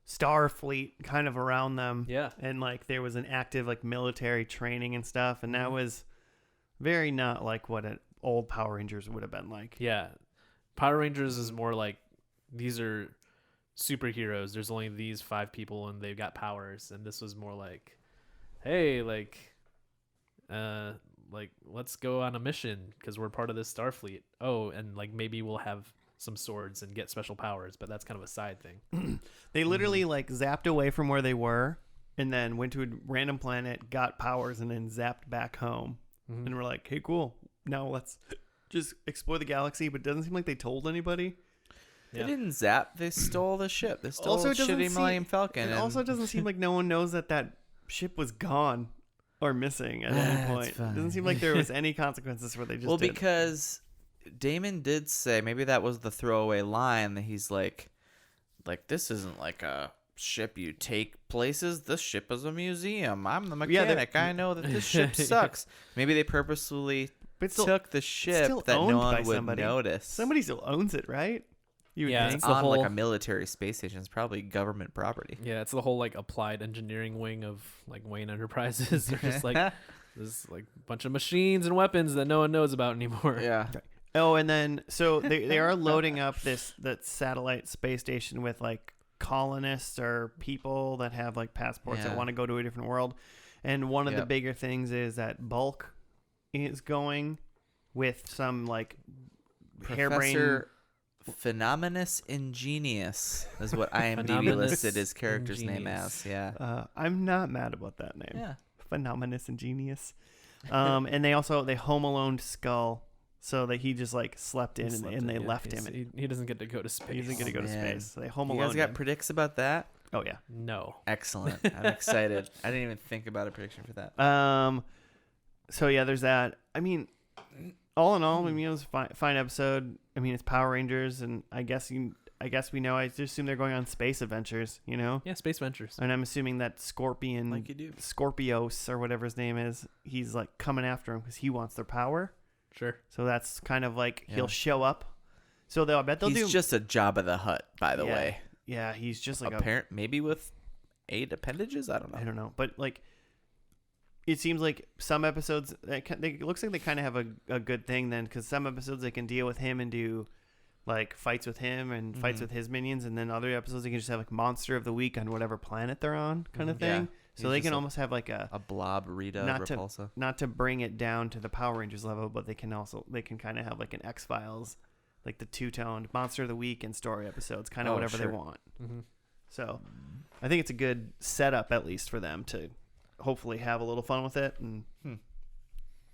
star fleet kind of around them. Yeah. And like there was an active like military training and stuff, and that was very not like what an old Power Rangers would have been like. Yeah. Power Rangers is more like these are superheroes. There's only these 5 people and they've got powers, and this was more like, hey, like let's go on a mission because we're part of this Starfleet. Oh, and like maybe we'll have some swords and get special powers, but that's kind of a side thing. They literally like zapped away from where they were and then went to a random planet, got powers, and then zapped back home. And we're like, hey, cool, now let's just explore the galaxy. But it doesn't seem like they told anybody. They didn't zap, they stole the ship. They stole Also, the it doesn't shitty Millennium Falcon. It also doesn't seem like no one knows that ship was gone or missing at any point. It doesn't seem like there was any consequences where they just did. Because Damon did say, maybe that was the throwaway line, that he's like this isn't like a ship you take places. This ship is a museum. I'm the mechanic. I know that this ship sucks. Maybe they purposefully took the ship that no one would notice. Somebody still owns it, right? You would think. It's on like a military space station. It's probably government property. Yeah, it's the whole like applied engineering wing of like Wayne Enterprises. They're just like there's like a bunch of machines and weapons that no one knows about anymore. Yeah. Oh, and then so they are loading up that satellite space station with like colonists or people that have like passports that want to go to a different world. And one of the bigger things is that Bulk is going with some like harebrained Phenomenus Ingenious is what IMDb listed his character's name as. Yeah. I'm not mad about that name. Yeah. Phenomenus Ingenious. And they Home Alone Skull, so that he just like slept in and they left him. He doesn't get to go to space. He doesn't get to go to space. So they Home You Alone. guys got predicts about that? Oh yeah. No. Excellent. I'm excited. I didn't even think about a prediction for that. So yeah, there's that. I mean, all in all, I mean, it was a fine episode. I mean, it's Power Rangers, and I guess we know. I just assume they're going on space adventures, Yeah, space ventures. And I'm assuming that Scorpion, like you do, Scorpios or whatever his name is, he's like coming after him because he wants their power. Sure. So that's kind of like he'll show up. So I bet they'll do. He's just a Jabba the Hutt, by the way. Yeah, he's just like maybe with 8 appendages. I don't know. But like, it seems like some episodes, it looks like they kind of have a good thing then, because some episodes they can deal with him and do like fights with him and fights with his minions, and then other episodes they can just have like Monster of the Week on whatever planet they're on, kind of thing. Yeah. So they can almost have like a blob Rita Repulsa. Not to bring it down to the Power Rangers level, but they can kind of have like an X-Files, like the two-toned Monster of the Week and story episodes, kind of whatever they want. So I think it's a good setup, at least for them to hopefully have a little fun with it and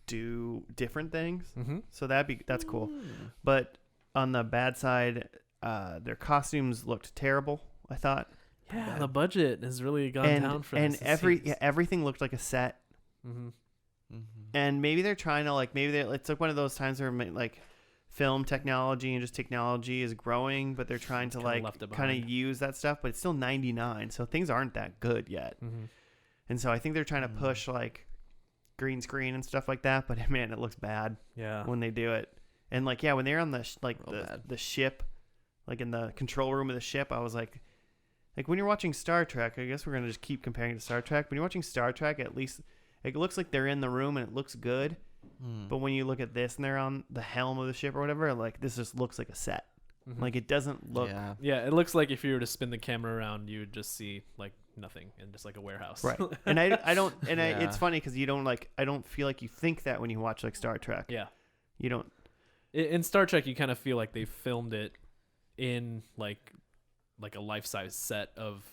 do different things. So that's cool. But on the bad side, their costumes looked terrible, I thought. Yeah, the budget has really gone down for this. And everything looked like a set. And maybe they're trying to it's like one of those times where like film technology and just technology is growing, but they're trying to kind of use that stuff, but it's still 99, so things aren't that good yet. And so I think they're trying to push like green screen and stuff like that, but man, it looks bad when they do it. And like when they're on the the ship, like in the control room of the ship, I was like when you're watching Star Trek, I guess we're gonna just keep comparing to Star Trek. When you're watching Star Trek, at least it looks like they're in the room and it looks good. But when you look at this and they're on the helm of the ship or whatever, like this just looks like a set. Like it doesn't look. Yeah, it looks like if you were to spin the camera around, you would just see like nothing and just like a warehouse. Right. And I don't. And it's funny because you don't I don't feel like you think that when you watch like Star Trek. Yeah. You don't. In Star Trek, you kind of feel like they filmed it in like a life-size set of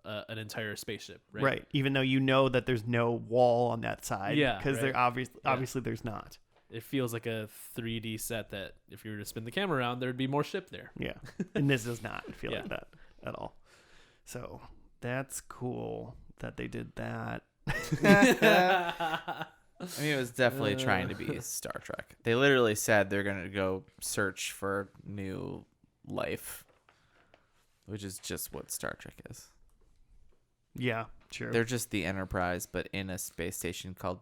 an entire spaceship, right? Right. Even though you know that there's no wall on that side. Yeah. Because they're obviously there's not. It feels like a 3D set that if you were to spin the camera around, there'd be more ship there. Yeah. And this does not feel like that at all. So that's cool that they did that. I mean, it was definitely trying to be Star Trek. They literally said they're going to go search for new life, which is just what Star Trek is. Yeah, sure. They're just the Enterprise, but in a space station called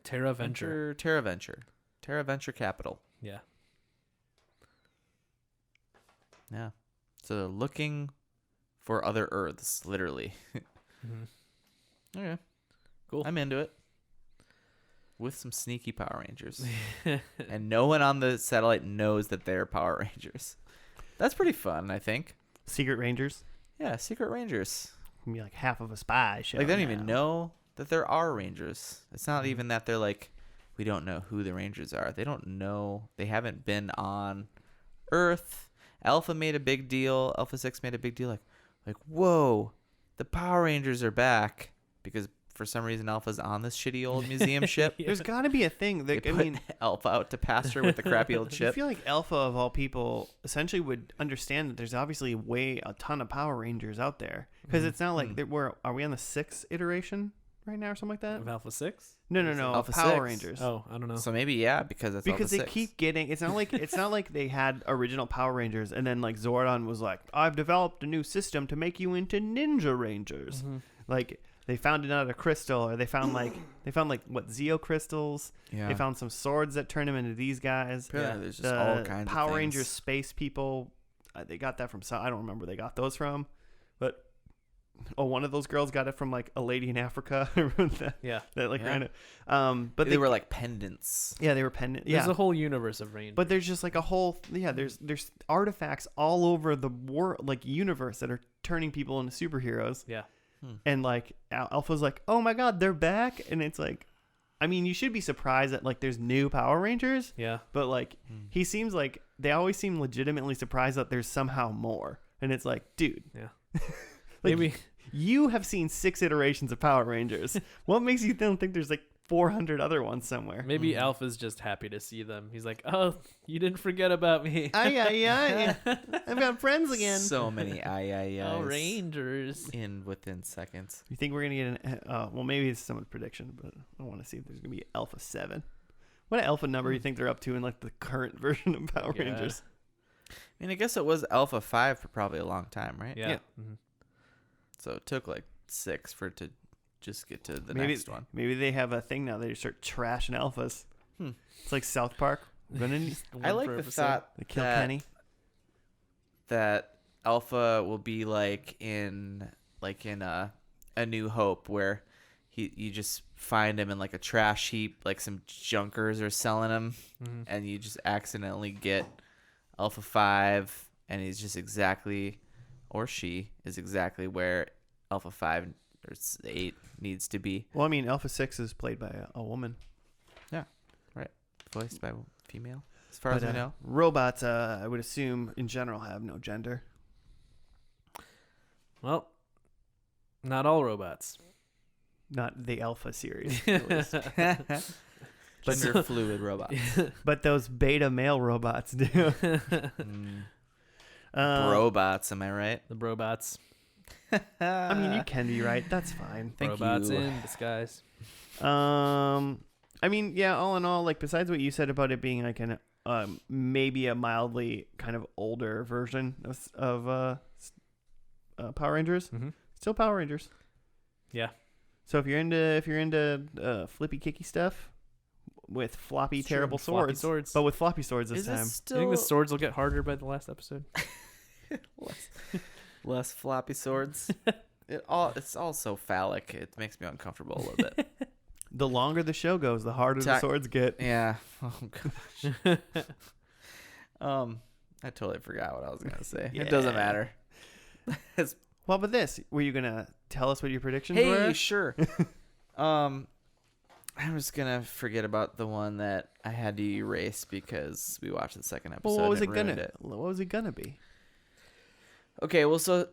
Terra Venture Capital. Yeah. Yeah. So they're looking for other Earths, literally. Okay. Cool. I'm into it. With some sneaky Power Rangers. And no one on the satellite knows that they're Power Rangers. That's pretty fun, I think. Secret Rangers? Yeah, Secret Rangers. Be like half of a spy show. Like they don't even know that there are Rangers. It's not even that they're like, we don't know who the Rangers are. They don't know. They haven't been on Earth. Alpha made a big deal. Alpha 6 made a big deal. Like, whoa, the Power Rangers are back. Because for some reason, Alpha's on this shitty old museum ship. There's got to be a thing. That, I mean, Alpha out to pasture with the crappy old ship. I feel like Alpha, of all people, essentially would understand that there's obviously a ton of Power Rangers out there. Because it's not like are we on the 6th iteration right now or something like that? Of Alpha 6? No. Alpha Power 6. Rangers. Oh, I don't know. So maybe because that's because Alpha they 6. keep getting. It's not like they had original Power Rangers and then like Zordon was like, I've developed a new system to make you into Ninja Rangers. Like they found another crystal, or they found what Zeo crystals. Yeah. They found some swords that turn them into these guys. Yeah, there's just all kinds of Power Rangers space people. They got that from I don't remember where they got those from, but one of those girls got it from like a lady in Africa. Ran it. But they were like pendants. Yeah, they were pendants. There's a whole universe of Rangers. But there's just like a whole there's artifacts all over the world, like universe, that are turning people into superheroes. Yeah. And like Alpha's like, oh my god, they're back, and it's like, I mean, you should be surprised that like there's new Power Rangers. Yeah. But like he seems like they always seem legitimately surprised that there's somehow more, and it's like, dude. Yeah. Maybe you have seen 6 iterations of Power Rangers. What makes you think there's like 400 other ones somewhere? Maybe Alpha's just happy to see them. He's like, oh, you didn't forget about me. I've got friends again. So many Oh, Rangers. within seconds. You think we're going to get well, maybe it's someone's prediction, but I want to see if there's going to be Alpha 7. What alpha number do you think they're up to in like the current version of Power Rangers? I mean, I guess it was Alpha 5 for probably a long time, right? Yeah. So it took like 6 for it to just get to the next one. Maybe they have a thing now. They start trashing alphas. It's like South Park. I like the thought they kill Kenny. That Alpha will be like in A New Hope, where you just find him in like a trash heap, like some junkers are selling him, and you just accidentally get Alpha 5, and he's just exactly, or she is exactly where Alpha 5 or 8 needs to be. Well, I mean, Alpha 6 is played by a woman. Yeah, right. Voiced by a female, as far as we know. Robots, I would assume, in general, have no gender. Well, not all robots. Not the Alpha series, Gender fluid robots. But those beta male robots do. Robots, am I right? The robots. I mean, you can be right. That's fine. Thank robots you. in disguise. I mean, yeah, all in all, like besides what you said about it being like an maybe a mildly kind of older version of Power Rangers, still Power Rangers. Yeah. So if you're into flippy kicky stuff with floppy It's true. terrible Floppy swords, swords. but with floppy swords this Is it time. I think still the swords will get harder by the last episode. less floppy swords? It's all so phallic. It makes me uncomfortable a little bit. The longer the show goes, the harder the swords get. Yeah. Oh gosh. I totally forgot what I was gonna say. It doesn't Yeah. matter. Well, but this, were you gonna tell us what your predictions Hey, were? sure. I'm just gonna forget about the one that I had to erase because we watched the second episode. Well, what was and it ruined gonna? it. What was it gonna be? Okay, well, so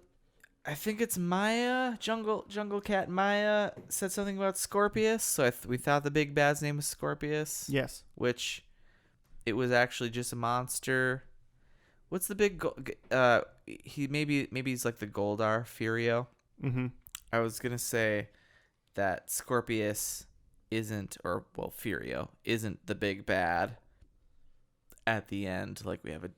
I think it's Maya, Jungle Cat Maya said something about Scorpius. So we thought the big bad's name was Scorpius, Yes. which it was actually just a monster. What's the big? He maybe he's like the Goldar Furio. Mm-hmm. I was gonna say that Scorpius isn't, or well, Furio isn't the big bad. At the end, like we have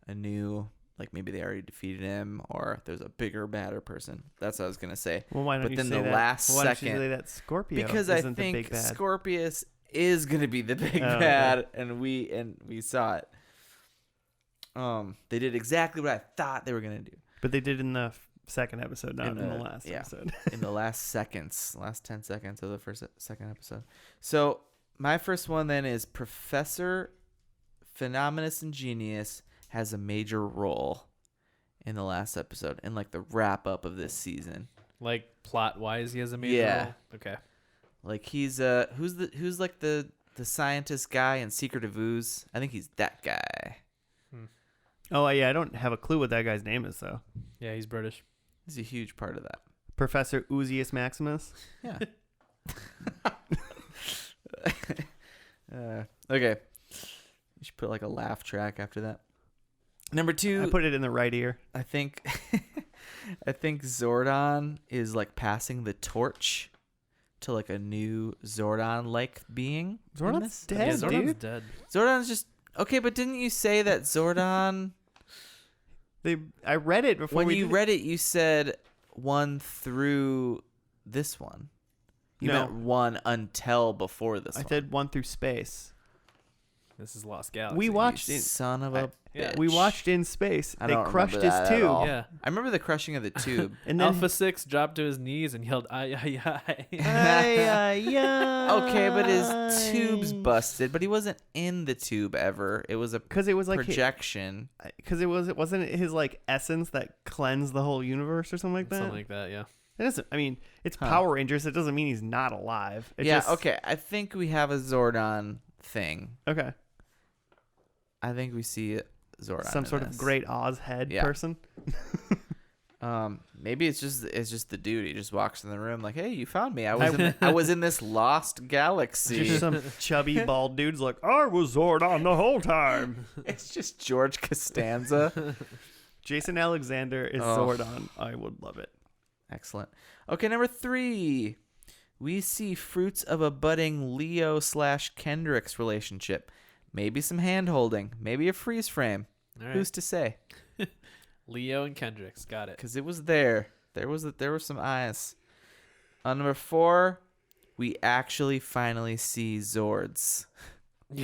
a new, like maybe they already defeated him, or there's a bigger, badder person. That's what I was gonna say. Well, why don't But you then say the that? last Why don't you second- say that Scorpio Because I isn't the big think bad? Scorpius is gonna be the big Oh, bad, okay. and we saw it. They did exactly what I thought they were gonna do But they did in the second episode, not in the last yeah. episode. in the last 10 seconds of the second episode. So my first one then is Professor Phenomenus Ingenious has a major role in the last episode, in like the wrap up of this season. Like plot wise, he has a major Yeah. role. Okay. Like he's who's like the scientist guy in Secret of Ooze? I think he's that guy. Oh yeah, I don't have a clue what that guy's name is though. Yeah, he's British. He's a huge part of that. Professor Uzius Maximus. Yeah. Okay. You should put like a laugh track after that. Number 2, I put it in the right ear. I think Zordon is like passing the torch to like a new Zordon like being. in Zordon's this. dead, Yeah, Zordon's dude. dead. Zordon's just okay, but didn't you say that Zordon I read it before when we you did read it you said 1 through this one? You No. meant 1 until before this I one. said 1 through space. This is Lost Galaxy. We watched You it. son of a yeah. bitch. We watched In Space. I They don't crushed remember his that at tube. all. Yeah. I remember the crushing of the tube. And then Alpha 6 dropped to his knees and yelled, "Ay, ay, ay." Okay, but his tube's busted, but he wasn't in the tube ever. It was a because it was like projection. because it wasn't it his like essence that cleansed the whole universe or something like that. Something like that, yeah. It doesn't. I mean, it's Huh. Power Rangers. It doesn't mean he's not alive. It Yeah, just- okay. I think we have a Zordon thing. Okay. I think we see Zordon. Some in sort of this. great Oz head Yeah. person. Maybe it's just the dude. He just walks in the room like, "Hey, you found me. I was in this lost galaxy." Just some chubby bald dude's like, I was Zordon the whole time. It's just George Costanza. Jason Alexander is Oh. Zordon. I would love it. Excellent. Okay, number 3. We see fruits of a budding Leo/Kendricks relationship. Maybe some hand holding. Maybe a freeze frame. All right. Who's to say? Leo and Kendricks. Got it. Because it was there. There were some eyes. On number 4, we actually finally see Zords.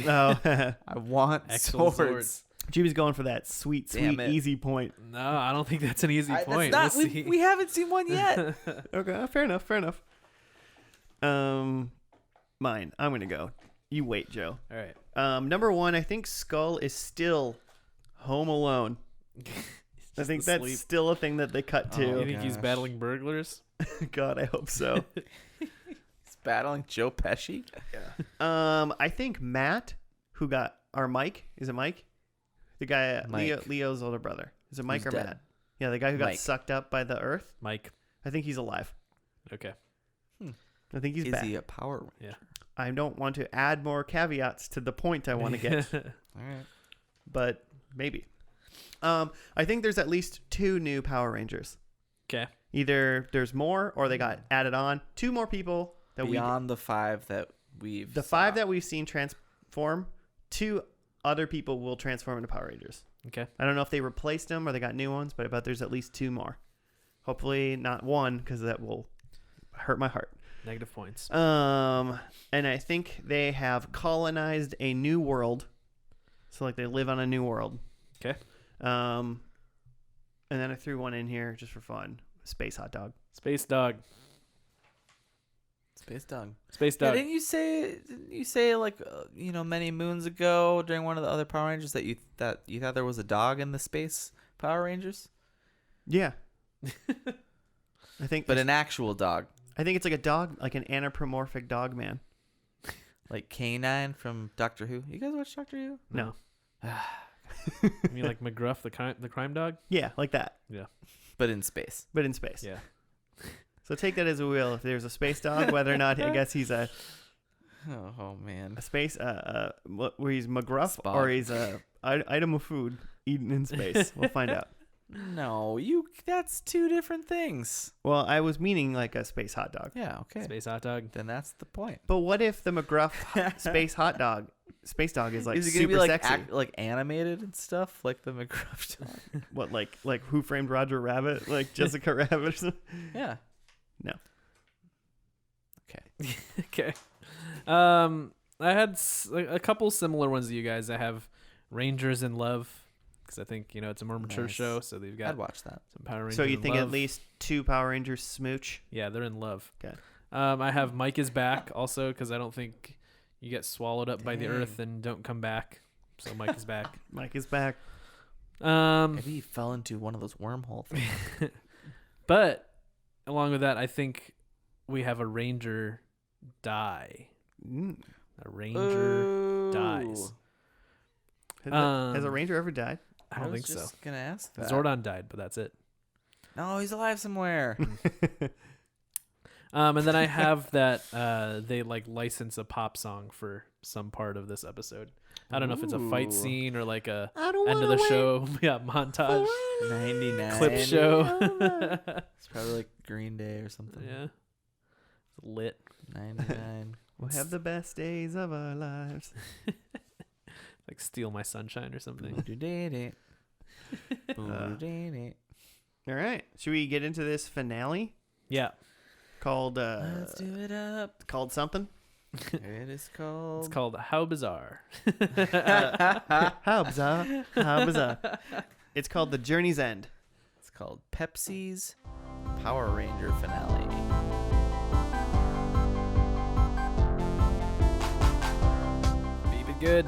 Oh, I want Actual Zords. Jimmy's going for that sweet, Damn sweet, it. easy point. No, I don't think that's an easy That's point. not- We'll we, see. we haven't seen one yet. Okay, fair enough. Fair enough. Mine. I'm gonna go. You wait, Joe. All right. Number 1, I think Skull is still home alone. I think that's asleep. still a thing that they cut You to. think he's gosh. battling burglars? God, I hope so. He's battling Joe Pesci. I think Matt, who got our Mike, is it Mike? The guy, Mike. Leo's older brother. Is it Mike Who's or dead? Matt? Yeah, the guy who got Mike. sucked up by the Earth. Mike. I think he's alive. Okay. I think he's Is back. he a Power Ranger? Yeah. I don't want to add more caveats to the point I want to get, All right. but maybe. I think there's at least 2 new Power Rangers. Okay. Either there's more or they got added on. 2 more people that Beyond the 5 that the 5 that we've seen transform, 2 other people will transform into Power Rangers. Okay. I don't know if they replaced them or they got new ones, but I bet there's at least 2 more. Hopefully not 1, because that will hurt my heart. Negative points. And I think they have colonized a new world. So like they live on a new world. Okay. And then I threw one in here just for fun. Space hot dog. Space dog. Space dog. Space Yeah, dog. didn't you say like many moons ago during one of the other Power Rangers that you thought there was a dog in the Space Power Rangers? Yeah. I think But an actual dog. I think it's like a dog, like an anthropomorphic dog man. Like K9 from Doctor Who. You guys watch Doctor Who? No. You mean like McGruff, the crime dog? Yeah, like that. Yeah. But in space. But in space. Yeah. So take that as a will. If there's a space dog, whether or not I guess he's a man. space where he's McGruff Spock. or he's a item of food eaten in space. We'll find out. No, that's 2 different things. Well, I was meaning like a space hot dog. Yeah, okay. Space hot dog. Then that's the point. But what if the McGruff space dog is like Is it super gonna be like sexy? like animated and stuff like the McGruff dog? What like Who Framed Roger Rabbit? Like Jessica Rabbit or something? Yeah. No. Okay. Okay. I had a couple similar ones to you guys. I have Rangers in Love, because I think it's a more mature Nice. show, so they've got I'd watch that. some Power Rangers. So you in think love. at least 2 Power Rangers smooch? Yeah, they're in love. Okay. I have Mike is back also, because I don't think you get swallowed up by the Dang. Earth and don't come back. So Mike is back. Mike is back. Maybe he fell into one of those wormhole things. But along with that, I think we have a Ranger die. Mm. A Ranger dies. Has a Ranger ever died? I don't think was so. just gonna ask that. Zordon died, but that's it. No, he's alive somewhere. And then I have that they like license a pop song for some part of this episode. I don't know if it's a fight Ooh. scene or like a I don't end of the show, yeah, montage, 99 clip show. It's probably like Green Day or something. Yeah, it's lit. 99. We'll have the best days of our lives. Like Steal My Sunshine or something. All right. Should we get into this finale Yeah, called Let's do it up. called something? It is called. it's called How Bizarre. How bizarre. How bizarre. It's called The Journey's End. It's called Pepsi's Power Ranger finale. Beep it good.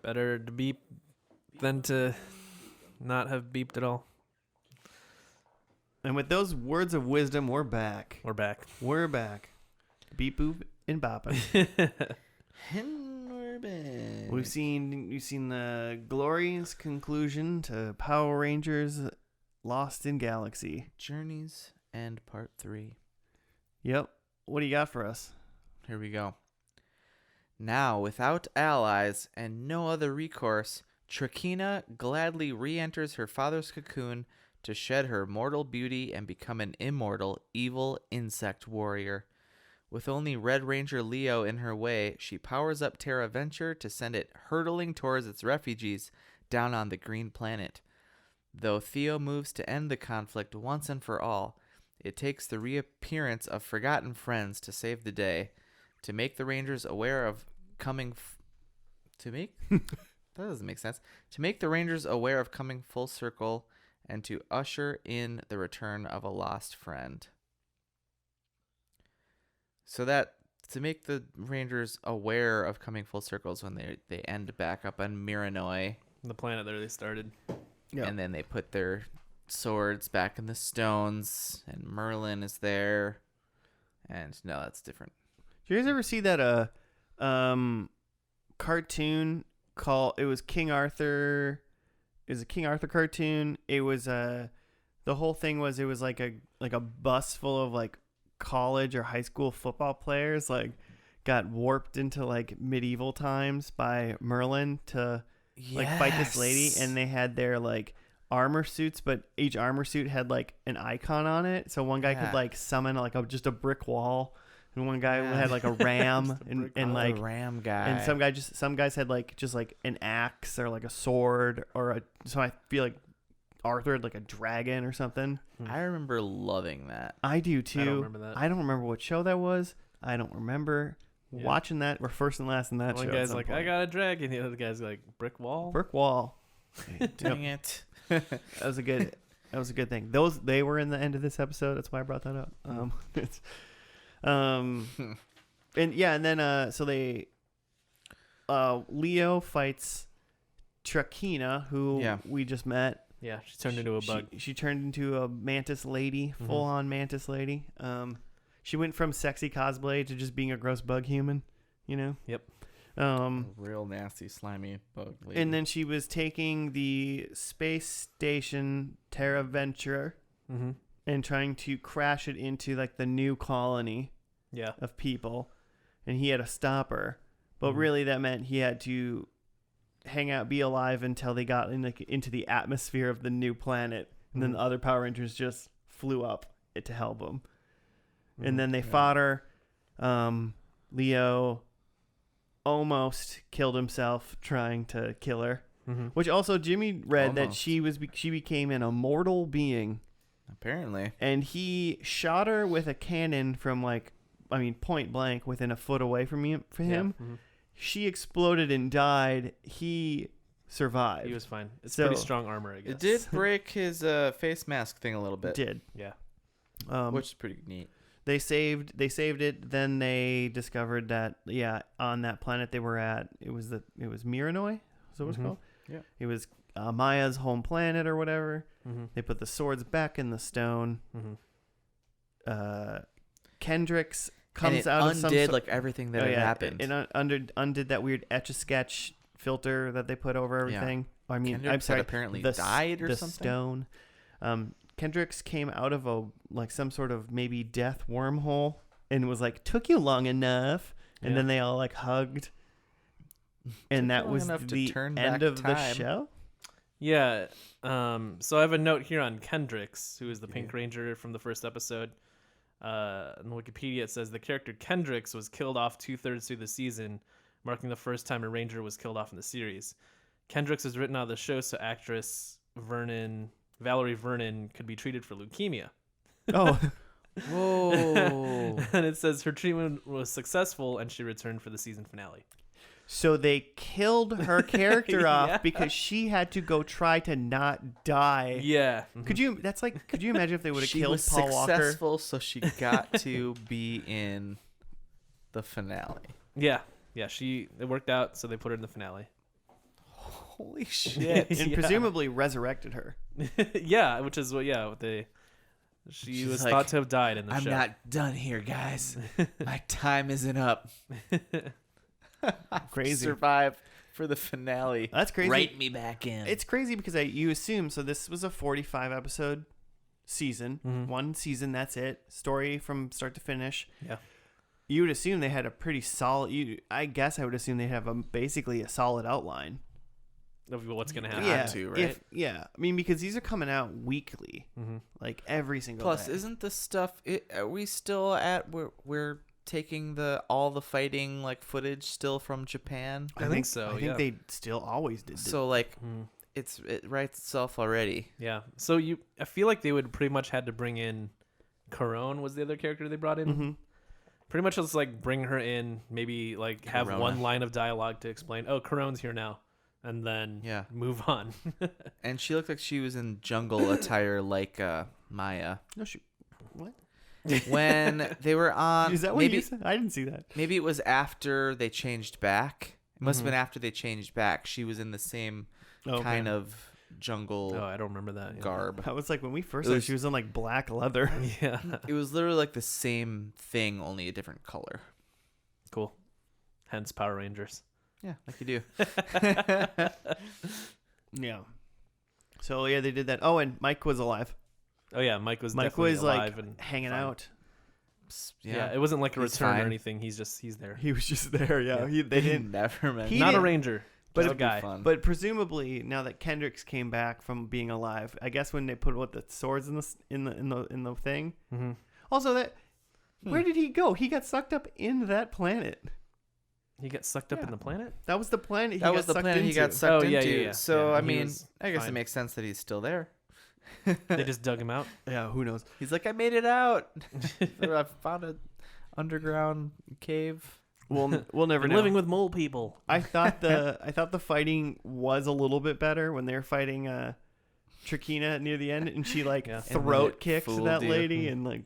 Better to beep than to not have beeped at all. And with those words of wisdom, we're back. We're back. We're back. Beep boop and bopping. And we're back. We've seen the glorious conclusion to Power Rangers Lost in Galaxy. Journeys End Part 3. Yep. What do you got for us? Here we go. Now, without allies and no other recourse, Trakina gladly re-enters her father's cocoon to shed her mortal beauty and become an immortal, evil insect warrior. With only Red Ranger Leo in her way, she powers up Terra Venture to send it hurtling towards its refugees down on the green planet. Though Theo moves to end the conflict once and for all, it takes the reappearance of forgotten friends to save the day, to make the Rangers aware of coming that doesn't make sense. To make the Rangers aware of coming full circle and to usher in the return of a lost friend. So that to make the Rangers aware of coming full circles when they end back up on Miranoi, The planet that they started. Yeah. and then they put their swords back in the stones, and Merlin is there, and no, that's different. Did you guys ever see that cartoon called? It was King Arthur. It was a King Arthur cartoon. It was the whole thing was it was like a bus full of like college or high school football players like got warped into like medieval times by Merlin to like fight this lady, and they had their like armor suits, but each armor suit had like an icon on it. So one guy could like summon like just a brick wall, and one guy had like a ram, and like the ram guy, and some guys had like just like an axe or like a sword so I feel like Arthur had like a dragon or something. I remember loving that. I do too. I don't remember that. I don't remember what show that was. I don't remember watching that. We're first and last in that show. One guy's like, I got a dragon. The other guy's like, brick wall. Brick wall. Dang it. That was a good thing. They were in the end of this episode. That's why I brought that up. And then so they Leo fights Trakina, who we just met. Yeah, she turned into a bug. She turned into a mantis lady, full on mantis lady. She went from sexy cosplay to just being a gross bug human, you know? Yep. Real nasty, slimy bug lady. And then she was taking the space station Terra Venture and trying to crash it into like the new colony of people. And he had to stop her. But really that meant he had to hang out, be alive until they got into the atmosphere of the new planet. And then the other Power Rangers just flew up to help him. And then they fought her. Leo almost killed himself trying to kill her. Which also Jimmy read that she became an immortal being. Apparently. And he shot her with a cannon from point blank within a foot away from him. She exploded and died. He survived. He was fine. It's pretty strong armor, I guess. It did break his face mask thing a little bit. It did. Yeah. Which is pretty neat. They saved it. Then they discovered that on that planet they were at, it was Miranoi. Is that what it's called? Yeah. It was Maya's home planet or whatever. They put the swords back in the stone. Kendricks comes out of some undid like everything that had happened. It undid that weird Etch-a-Sketch filter that they put over everything. Yeah. I mean, Kendricks I'm sorry, apparently died or the something. Stone. Kendricks came out of some sort of maybe death wormhole and was like, took you long enough. And then they all like hugged. And that was the end of the show. Yeah. So I have a note here on Kendricks, who is the Pink Ranger from the first episode. On Wikipedia, it says the character Kendricks was killed off 2/3 through the season, marking the first time a Ranger was killed off in the series. Kendricks was written out of the show so actress Valerie Vernon could be treated for leukemia. Oh. Whoa. And it says her treatment was successful and she returned for the season finale. So they killed her character off because she had to go try to not die. Yeah. Could you imagine if they would have killed was Paul Walker? successful, so she got to be in the finale. Yeah. Yeah, it worked out, so they put her in the finale. Holy shit. And presumably resurrected her. Yeah, which is she was thought to have died in the show. I'm not done here, guys. My time isn't up. Crazy. Survive for the finale. That's crazy. Write me back in. It's crazy because you assume, so this was a 45 episode season. One season, that's it. Story from start to finish. Yeah. You would assume they had a pretty solid, I guess I would assume they have basically a solid outline. Of what's going to happen. Yeah. I mean, because these are coming out weekly. Like every single Plus, day. isn't this stuff, are we still at, we're taking all the fighting like footage still from Japan? I think so. I think they still always did. So like it writes itself already. Yeah. So I feel like they would pretty much had to bring in Corone was the other character they brought in. Pretty much just like bring her in, maybe like have one line of dialogue to explain, oh, Corone's here now, and then move on. And she looked like she was in jungle attire like Maya. No, what? When they were on, is that what you said? I didn't see that. Maybe it was after they changed back. It must have been after they changed back. She was in the same kind of jungle. Oh, I don't remember that garb. I was like, when we first saw, she was in like black leather. Yeah, it was literally like the same thing, only a different color. Cool. Hence Power Rangers. Yeah, like you do. Yeah. So yeah, they did that. Oh, and Mike was alive. Oh yeah, Mike was alive like and hanging out. Yeah, it wasn't like a return or anything. He's there. He was just there. Yeah, they didn't never met. Not a ranger, but a guy. But presumably now that Kendricks came back from being alive, I guess when they put the swords in the thing. Also, that Where did he go? He got sucked up in that planet. He got sucked up in the planet? That was the planet he That got was the sucked planet into. he got sucked yeah, into. yeah, yeah. So, Yeah, I he mean, was I guess it fine. makes sense that he's still there. They just dug him out. Yeah, who knows? He's like, I made it out. I found an underground cave. We'll never Been know. living with mole people. I thought the fighting was a little bit better when they were fighting Trakina near the end, and she like Yeah. throat it kicked fooled that you. lady and like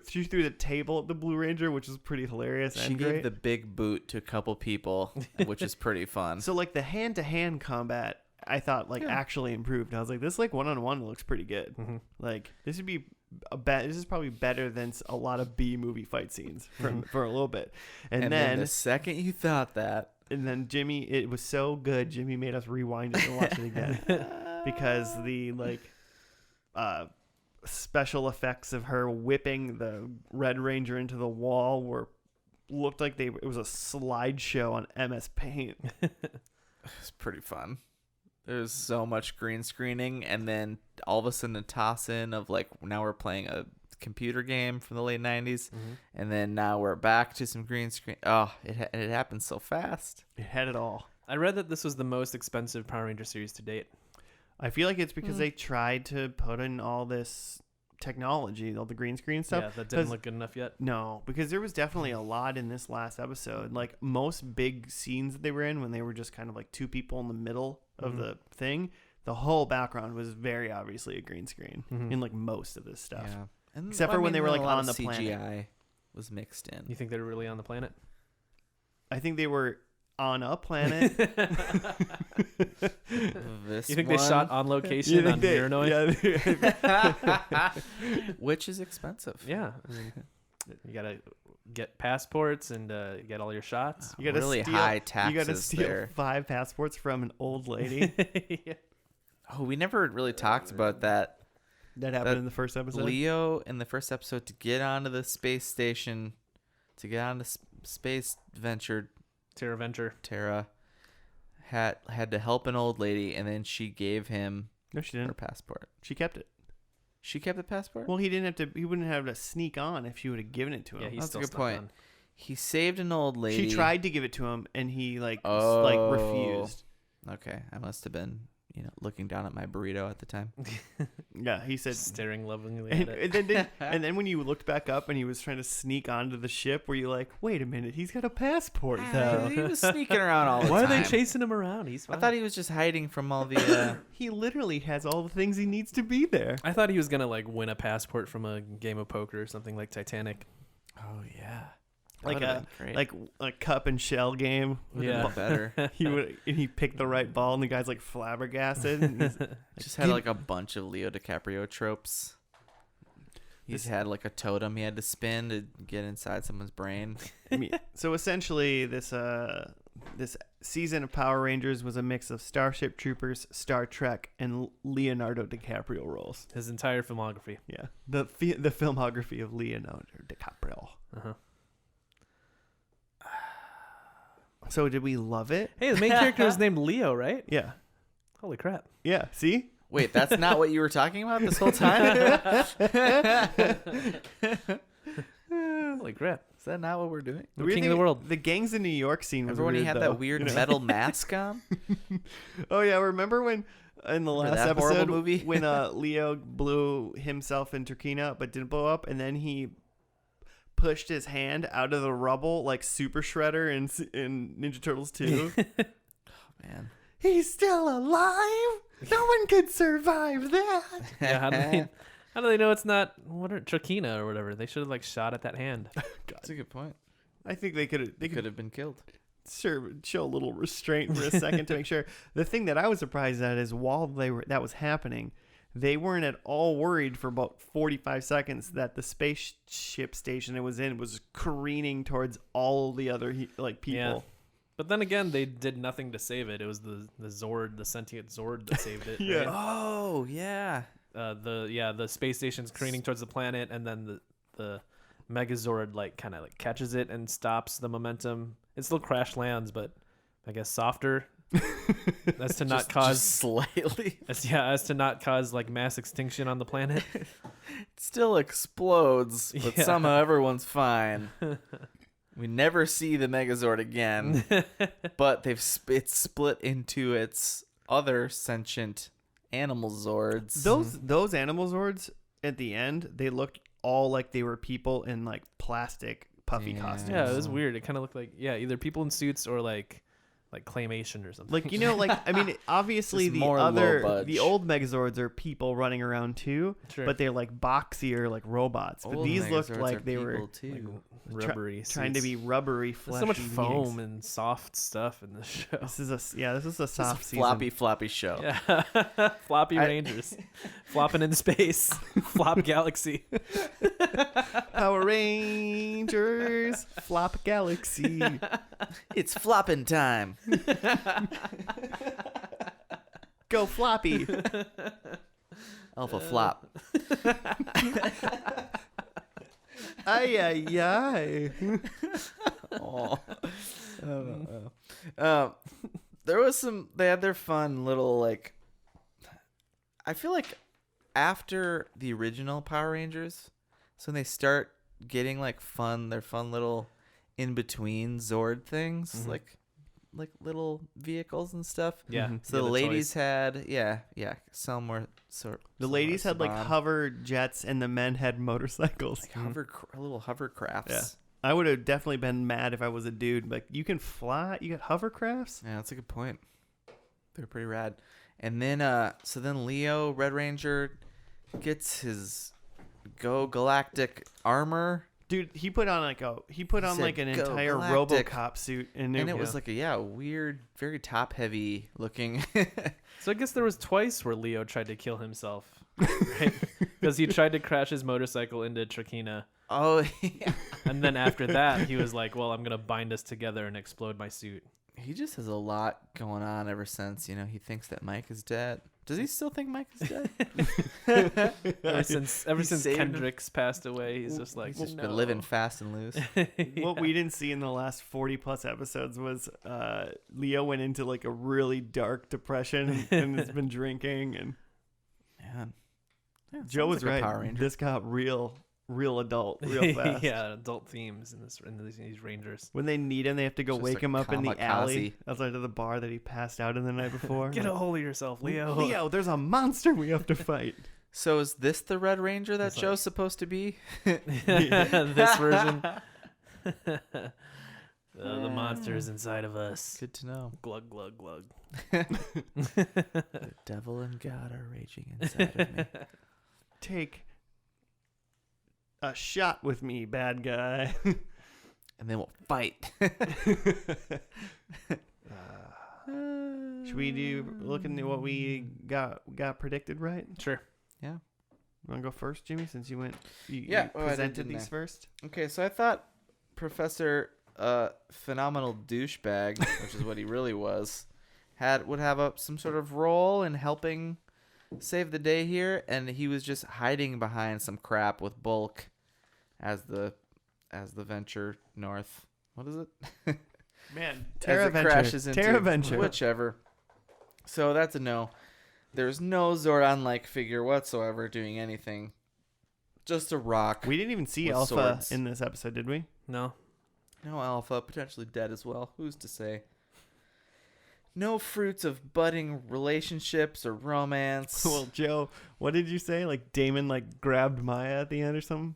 she threw the table at the Blue Ranger, which was pretty hilarious She and gave great. the big boot to a couple people, which is pretty fun. So like the hand-to-hand combat, I thought like actually improved. I was like, this like one-on-one looks pretty good. Mhm. Like this would be this is probably better than a lot of B movie fight scenes for a little bit. And then the second you thought that, and then Jimmy, it was so good. Jimmy made us rewind it and watch it again because the like special effects of her whipping the Red Ranger into the wall looked like it was a slideshow on MS Paint. it's pretty fun. There's so much green screening, and then all of a sudden a toss in of like, now we're playing a computer game from the late 90s, and then now we're back to some green screen. Oh, it happened so fast. It had it all. I read that this was the most expensive Power Ranger series to date. I feel like it's because they tried to put in all this technology, all the green screen stuff. Yeah, that didn't look good enough yet. No, because there was definitely a lot in this last episode. Like most big scenes that they were in when they were just kind of like two people in the middle of the thing, the whole background was very obviously a green screen in like most of this stuff. Yeah. And, Except for when they were, like, a lot on of the CGI planet. was mixed in. You think they're really on the planet? I think they were on a planet. This You think they one, shot on location on Miranoi? Yeah, which is expensive. Yeah. I mean, you gotta get passports and get all your shots. you gotta Really steal, high You gotta taxes steal there. 5 passports from an old lady. Yeah. Oh, we never really talked about that. That happened in the first episode. Leo in the first episode, to get onto the space station, to get onto space venture, Terra Venture. Tara had to help an old lady, and then she gave him No, she her didn't. passport. She kept it. She kept the passport? Well, he didn't have to. He wouldn't have to sneak on if she would have given it to him. Yeah, he's That's a still good stuck point. on. He saved an old lady. She tried to give it to him, and he like refused. Okay, I must have been, looking down at my burrito at the time. Yeah, he said. Staring lovingly And, at it. and then when you looked back up and he was trying to sneak onto the ship, were you like, wait a minute, he's got a passport though? He was sneaking around all the Why are time. they chasing him around? He's I fine. thought he was just hiding from all the. He literally has all the things he needs to be there. I thought he was gonna like win a passport from a game of poker or something like Titanic. Oh yeah, Like That would've been great. like a cup and shell game. Yeah. better. He picked the right ball, and the guy's like flabbergasted. And he's, Just had like a bunch of Leo DiCaprio tropes. He's had like a totem he had to spin to get inside someone's brain. so essentially, this season of Power Rangers was a mix of Starship Troopers, Star Trek, and Leonardo DiCaprio roles. His entire filmography. Yeah, the filmography of Leonardo DiCaprio. Uh-huh. So did we love it? Hey, the main character is named Leo, right? Yeah, Holy crap. yeah. See, Wait, that's not what you were talking about this whole time? Holy crap. Is that not what we're doing? The weird king of thing- the world. The gangs in New York scene was Everyone weird, had though, that weird metal mask on. Oh yeah, remember when in the Remember last that horrible episode movie? when Leo blew himself in Turkina but didn't blow up, and then he pushed his hand out of the rubble like Super Shredder in Ninja Turtles 2. Man. He's still alive. No one could survive that. Yeah, how do they know it's not Trakina or whatever? They should have like shot at that hand. That's a good point. I think they could have been killed. show a little restraint for a second to make sure. The thing that I was surprised at is while that was happening, they weren't at all worried for about 45 seconds that the spaceship station it was in was careening towards all the other people. Yeah. But then again, they did nothing to save it. It was the Zord, the sentient Zord that saved it. Yeah. Right? Oh, yeah. The space station's careening towards the planet, and then the Megazord catches it and stops the momentum. It still crash lands, but I guess softer. as to not Just cause slightly. as to not cause like mass extinction on the planet. It still explodes, but Yeah. somehow everyone's fine. We never see the Megazord again, but it's split into its other sentient animal Zords. Those animal Zords at the end, they looked all like they were people in like plastic puffy Yeah. costumes. Yeah, it was weird. It kind of looked like either people in suits or like claymation or something. Like, you know, like, I mean, obviously Just the more the low-budge. old Megazords are people running around too, Sure. but they're like boxier, like robots. But Old these looked Megazords like are they were people, too. Rubbery trying to suits. be rubbery, There's fleshy so much beings. foam and soft stuff in this show. This is a soft It's a season. floppy show. Yeah. Floppy Rangers. Flopping in space. Flop Galaxy. Power Rangers, Flop Galaxy. It's flopping time. Go floppy. Alpha flop. Ay ay ay. Oh. There was they had their fun little like. I feel like after the original Power Rangers, so when they start getting like their fun little in between Zord things, like little vehicles and stuff. Yeah. Mhm. So Yeah, the ladies toys. had some were sort. The some ladies were had like Saban, hover jets, and the men had motorcycles. like little hovercrafts. Yeah. I would have definitely been mad if I was a dude. Like, you can fly, you got hovercrafts. Yeah, that's a good point. They're pretty rad. And then so then Leo, Red Ranger, gets his Go Galactic armor. Dude, he put on like an said, "Go entire Galactic." RoboCop suit, And it was like a weird, very top heavy looking. So I guess there was twice where Leo tried to kill himself, right? Because he tried to crash his motorcycle into Trakina, Oh yeah. and then after that he was like, "Well, I'm gonna bind us together and explode my suit." He just has a lot going on ever since, he thinks that Mike is dead. Does he still think Mike is dead? Ever since saved him. Kendricks passed away, he's just like, He's just no. been living fast and loose. What we didn't see in the last 40 plus episodes was Leo went into like a really dark depression and has been drinking, and Man. Yeah, Joe sounds was like a right. Power Ranger. This got real adult real fast. Yeah, adult themes in these Rangers. When they need him, they have to go Just wake a him up in the alley kamikaze. outside of the bar that he passed out in the night before. Get a hold of yourself, Leo. Leo, there's a monster we have to fight. So is this the Red Ranger that It's like- Joe's supposed to be? This version. The monster is inside of us. Good to know. Glug glug glug. The devil and God are raging inside of me. Take a shot with me, bad guy. And then we'll fight. Should we look into what we got predicted right? Sure. Yeah. You want to go first, Jimmy, since you Yeah, oh, I presented didn't these I? first? Okay, so I thought Professor Phenomenal Douchebag, which is what he really was, would have some sort of role in helping save the day here, and he was just hiding behind some crap with Bulk as the Venture North. What is it? Man, As it crashes into Terraventure. whichever. So that's a no. There's no Zordon-like figure whatsoever doing anything. Just a rock. We didn't even see with Alpha swords. in this episode, did we? No. No Alpha, potentially dead as well. Who's to say? No fruits of budding relationships or romance. Well, Joe, what did you say? Like Damon grabbed Maya at the end or something?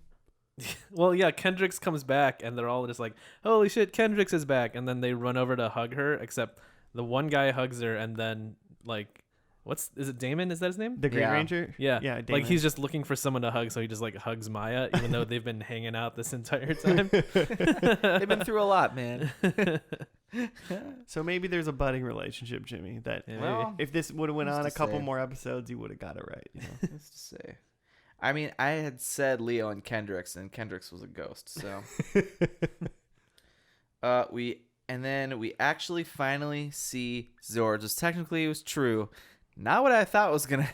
Well, yeah, Kendricks comes back and they're all just like, holy shit, Kendricks is back. And then they run over to hug her, except the one guy hugs her and then, is it Damon? Is that his name? The Green Yeah. Ranger? Yeah. Yeah, Damon. Like, he's just looking for someone to hug, so he just, hugs Maya, even though they've been hanging out this entire time. They've been through a lot, man. So maybe there's a budding relationship, Jimmy, that Yeah, Well, if this would have went who's on to a couple say? more episodes, you would have got it right. You know? Who's to say? I mean, I had said Leo and Kendricks was a ghost, so. We actually finally see Zords, which technically was true. not what I thought was gonna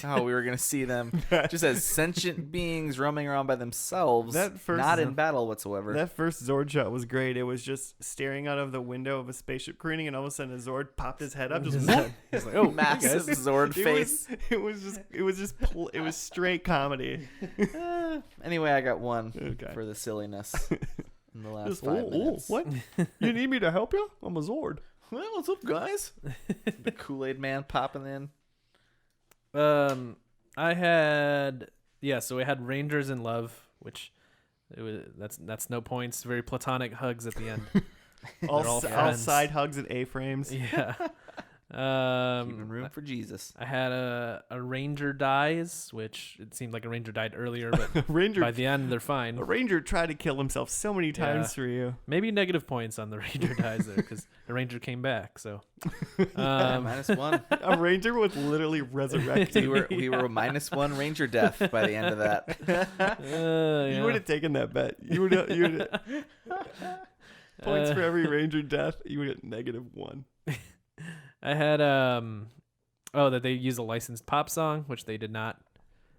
how we were gonna see them just as sentient beings roaming around by themselves, not in battle whatsoever. That first Zord shot was great. It was just staring out of the window of a spaceship careening, and all of a sudden a Zord popped his head up, just He's like, oh, massive Zord face. It was straight comedy. Anyway, I got one Okay. for the silliness in the last Just, 5 minutes. what? You need me to help you? I'm a Zord. Well, what's up, guys? The Kool-Aid man popping in. I had so we had Rangers in Love, which that's no points. Very platonic hugs at the end. all friends. side hugs and A-frames. Yeah. Keeping room for Jesus. I had a Ranger dies, which it seemed like a Ranger died earlier, but Ranger, by the end they're fine. a Ranger tried to kill himself so many times Yeah. for you. Maybe negative points on the Ranger dies there because the Ranger came back. So -1. A Ranger was literally resurrected. We were -1 Ranger death by the end of that. You would have taken that bet. You would points for every Ranger death. You would get -1. I had that they use a licensed pop song, which they did not.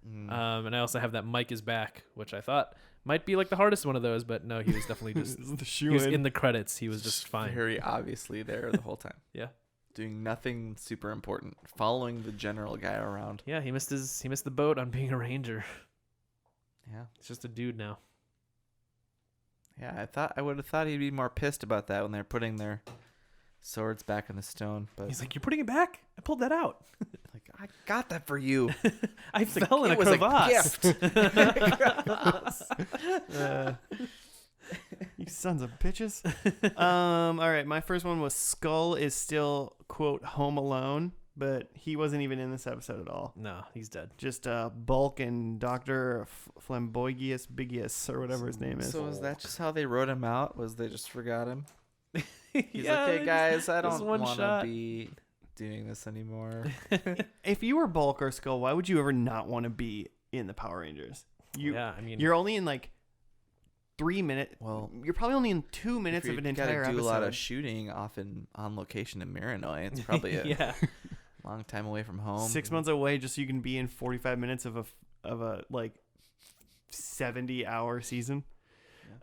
And I also have that Mike is back, which I thought might be like the hardest one of those, but no, he was definitely just he was in the credits. He was just fine. Very obviously there the whole time. Yeah. Doing nothing super important. Following the general guy around. Yeah, he missed the boat on being a Ranger. Yeah. He's just a dude now. Yeah, I would have thought he'd be more pissed about that when they're putting their swords back in the stone. But He's like, "You're putting it back? I pulled that out. like, I got that for you. I fell in a It was a crevasse." You sons of bitches. All right, my first one was Skull is still, quote, home alone, but he wasn't even in this episode at all. No, he's dead. Just Bulk and Dr. Flamboygius Bigius, or whatever his name is. So is that just how they wrote him out? Was they just forgot him? He's Yeah, like, hey guys, I just don't one want to shot. be doing this anymore. If you were Bulk or Skull, why would you ever not want to be in the Power Rangers? Yeah, I mean, You're only in like 3 minutes. Well, you're probably only in 2 minutes of an entire gotta do episode. a lot of shooting often on location in Marinoy. It's probably a yeah. long time away from home. 6 months away, just so you can be in 45 minutes of a like 70-hour season.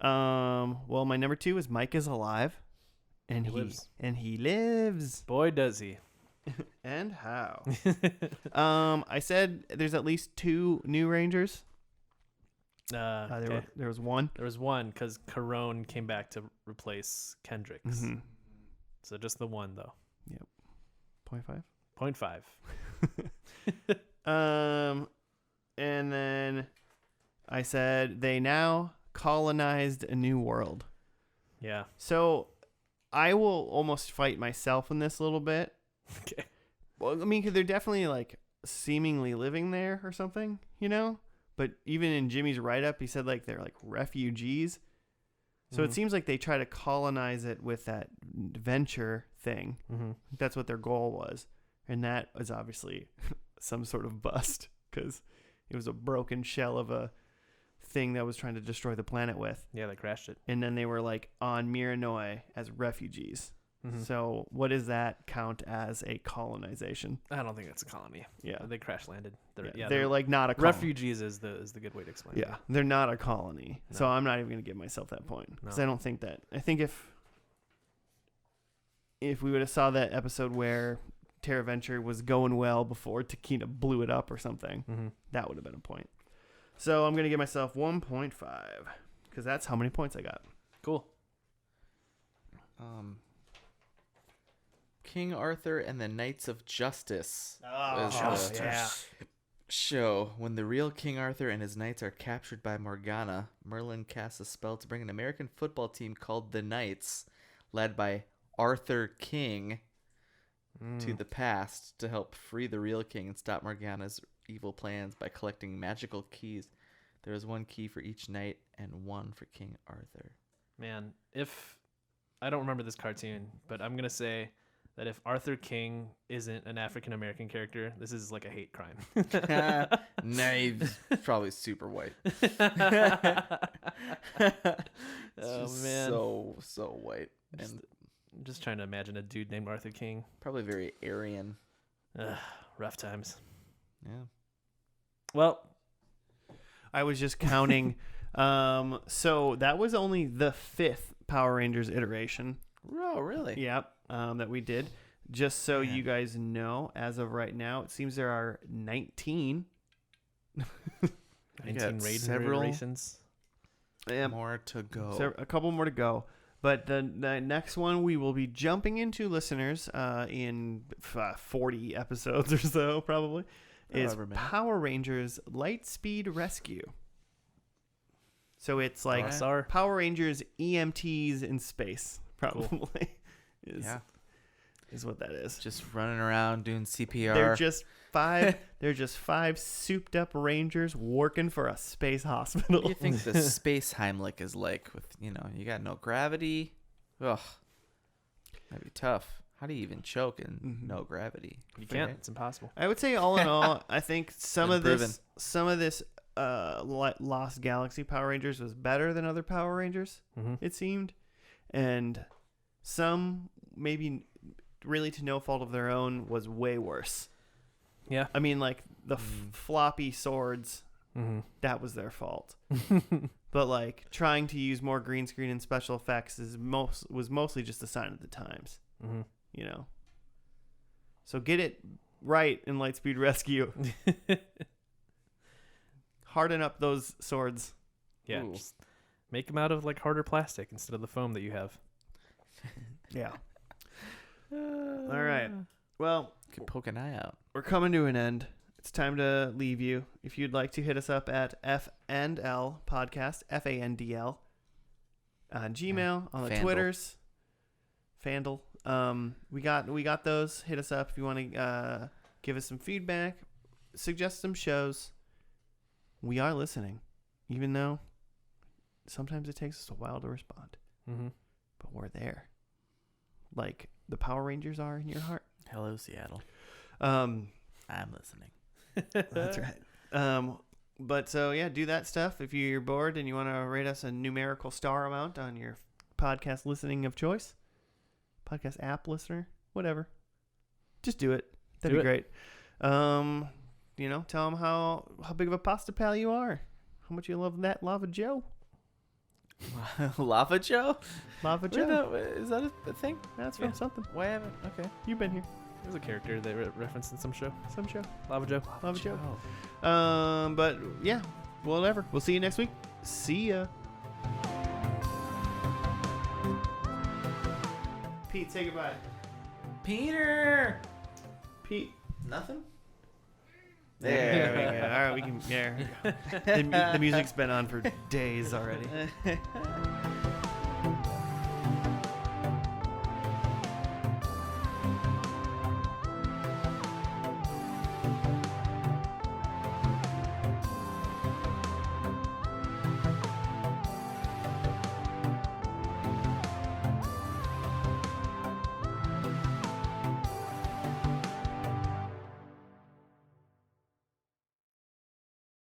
Yeah. Well, my number 2 is Mike is alive, and he lives. Boy, does he. And how? I said there's at least 2 new Rangers. Okay. There was one. There was one because Carone came back to replace Kendricks. Mm-hmm. So just the one, though. 0.5. 0.5. And then I said they now colonized a new world. Yeah. So I will almost fight myself in this a little bit. Okay. Well, I mean, 'cause they're definitely like seemingly living there or something, you know? But even in Jimmy's write-up, he said like they're like refugees. So it seems like they try to colonize it with that venture thing. Mm-hmm. That's what their goal was. And that was obviously some sort of bust because it was a broken shell of a thing that was trying to destroy the planet with. Yeah, they crashed it. And then they were like on Miranoi as refugees. Mm-hmm. So what does that count as a colonization? I don't think it's a colony. Yeah. They crash landed. They're like not a colony. refugees is the good way to explain it. Yeah, they're not a colony. No. So I'm not even going to give myself that point because No. I don't think that. I think if we would have saw that episode where Terra Venture was going well before Takina blew it up or something, Mm-hmm. that would have been a point. So I'm going to give myself 1.5 because that's how many points I got. Cool. King Arthur and the Knights of Justice Oh, was the yeah. show. When the real King Arthur and his knights are captured by Morgana, Merlin casts a spell to bring an American football team called the Knights, led by Arthur King, to the past to help free the real king and stop Morgana's evil plans by collecting magical keys. There is one key for each knight and one for King Arthur. Man, if I don't remember this cartoon, but I'm gonna say that if Arthur King isn't an African American character, this is like a hate crime. Nah, he's probably super white. Oh man, So white. And I'm just trying to imagine a dude named Arthur King. probably very Aryan. Ugh. rough times. Yeah. Well, I was just counting. So that was only the 5th Power Rangers iteration. Oh, really? Yep. That we did. Just so Man. you guys know, as of right now, it seems there are 19. 19 several iterations. more to go. So a couple more to go. But the next one we will be jumping into, listeners, in 40 episodes or so, probably, is However many. Power Rangers Lightspeed Rescue. So it's like Quasar. Power Rangers EMTs in space, probably, is what that is. Just running around doing CPR. They're just five souped up Rangers working for a space hospital. What do you think the space Heimlich is like with, you got no gravity? Ugh. That'd be tough. How do you even choke in no gravity? You can't. It's impossible. I would say all in all, I think some Been of this Lost Galaxy Power Rangers was better than other Power Rangers, it seemed. And some, maybe really to no fault of their own, was way worse. Yeah. I mean, like the floppy swords, that was their fault. But like trying to use more green screen and special effects was mostly just a sign of the times. So get it right in Lightspeed Rescue. Harden up those swords. Yeah. Just make them out of like harder plastic instead of the foam that you have. Yeah. All right. Well, Could poke an eye out. we're coming to an end. It's time to leave you. If you'd like to hit us up at FNL Podcast, FANDL, on Gmail, on the Fandle. Twitters, Fandle. We got those. Hit us up if you want to give us some feedback, suggest some shows. We are listening, even though sometimes it takes us a while to respond. But we're there, like the Power Rangers are in your heart. Hello, Seattle. Um, I'm listening. That's right. But so yeah, do that stuff. If you're bored and you want to rate us a numerical star amount on your podcast listening of choice, podcast app listener, whatever, just do it. That'd be great. Tell them how big of a pasta pal you are. How much you love that Lava Joe. Lava Joe? Lava Joe. Is that a thing? That's from something. Why haven't? Okay. You've been here. There's a character they referenced in some show. Some show. Lava Joe. Lava Joe. But yeah, whatever. We'll see you next week. See ya. Pete, say goodbye. Peter. Pete. Nothing. There we go. All right, we can. There we go. The music's been on for days already.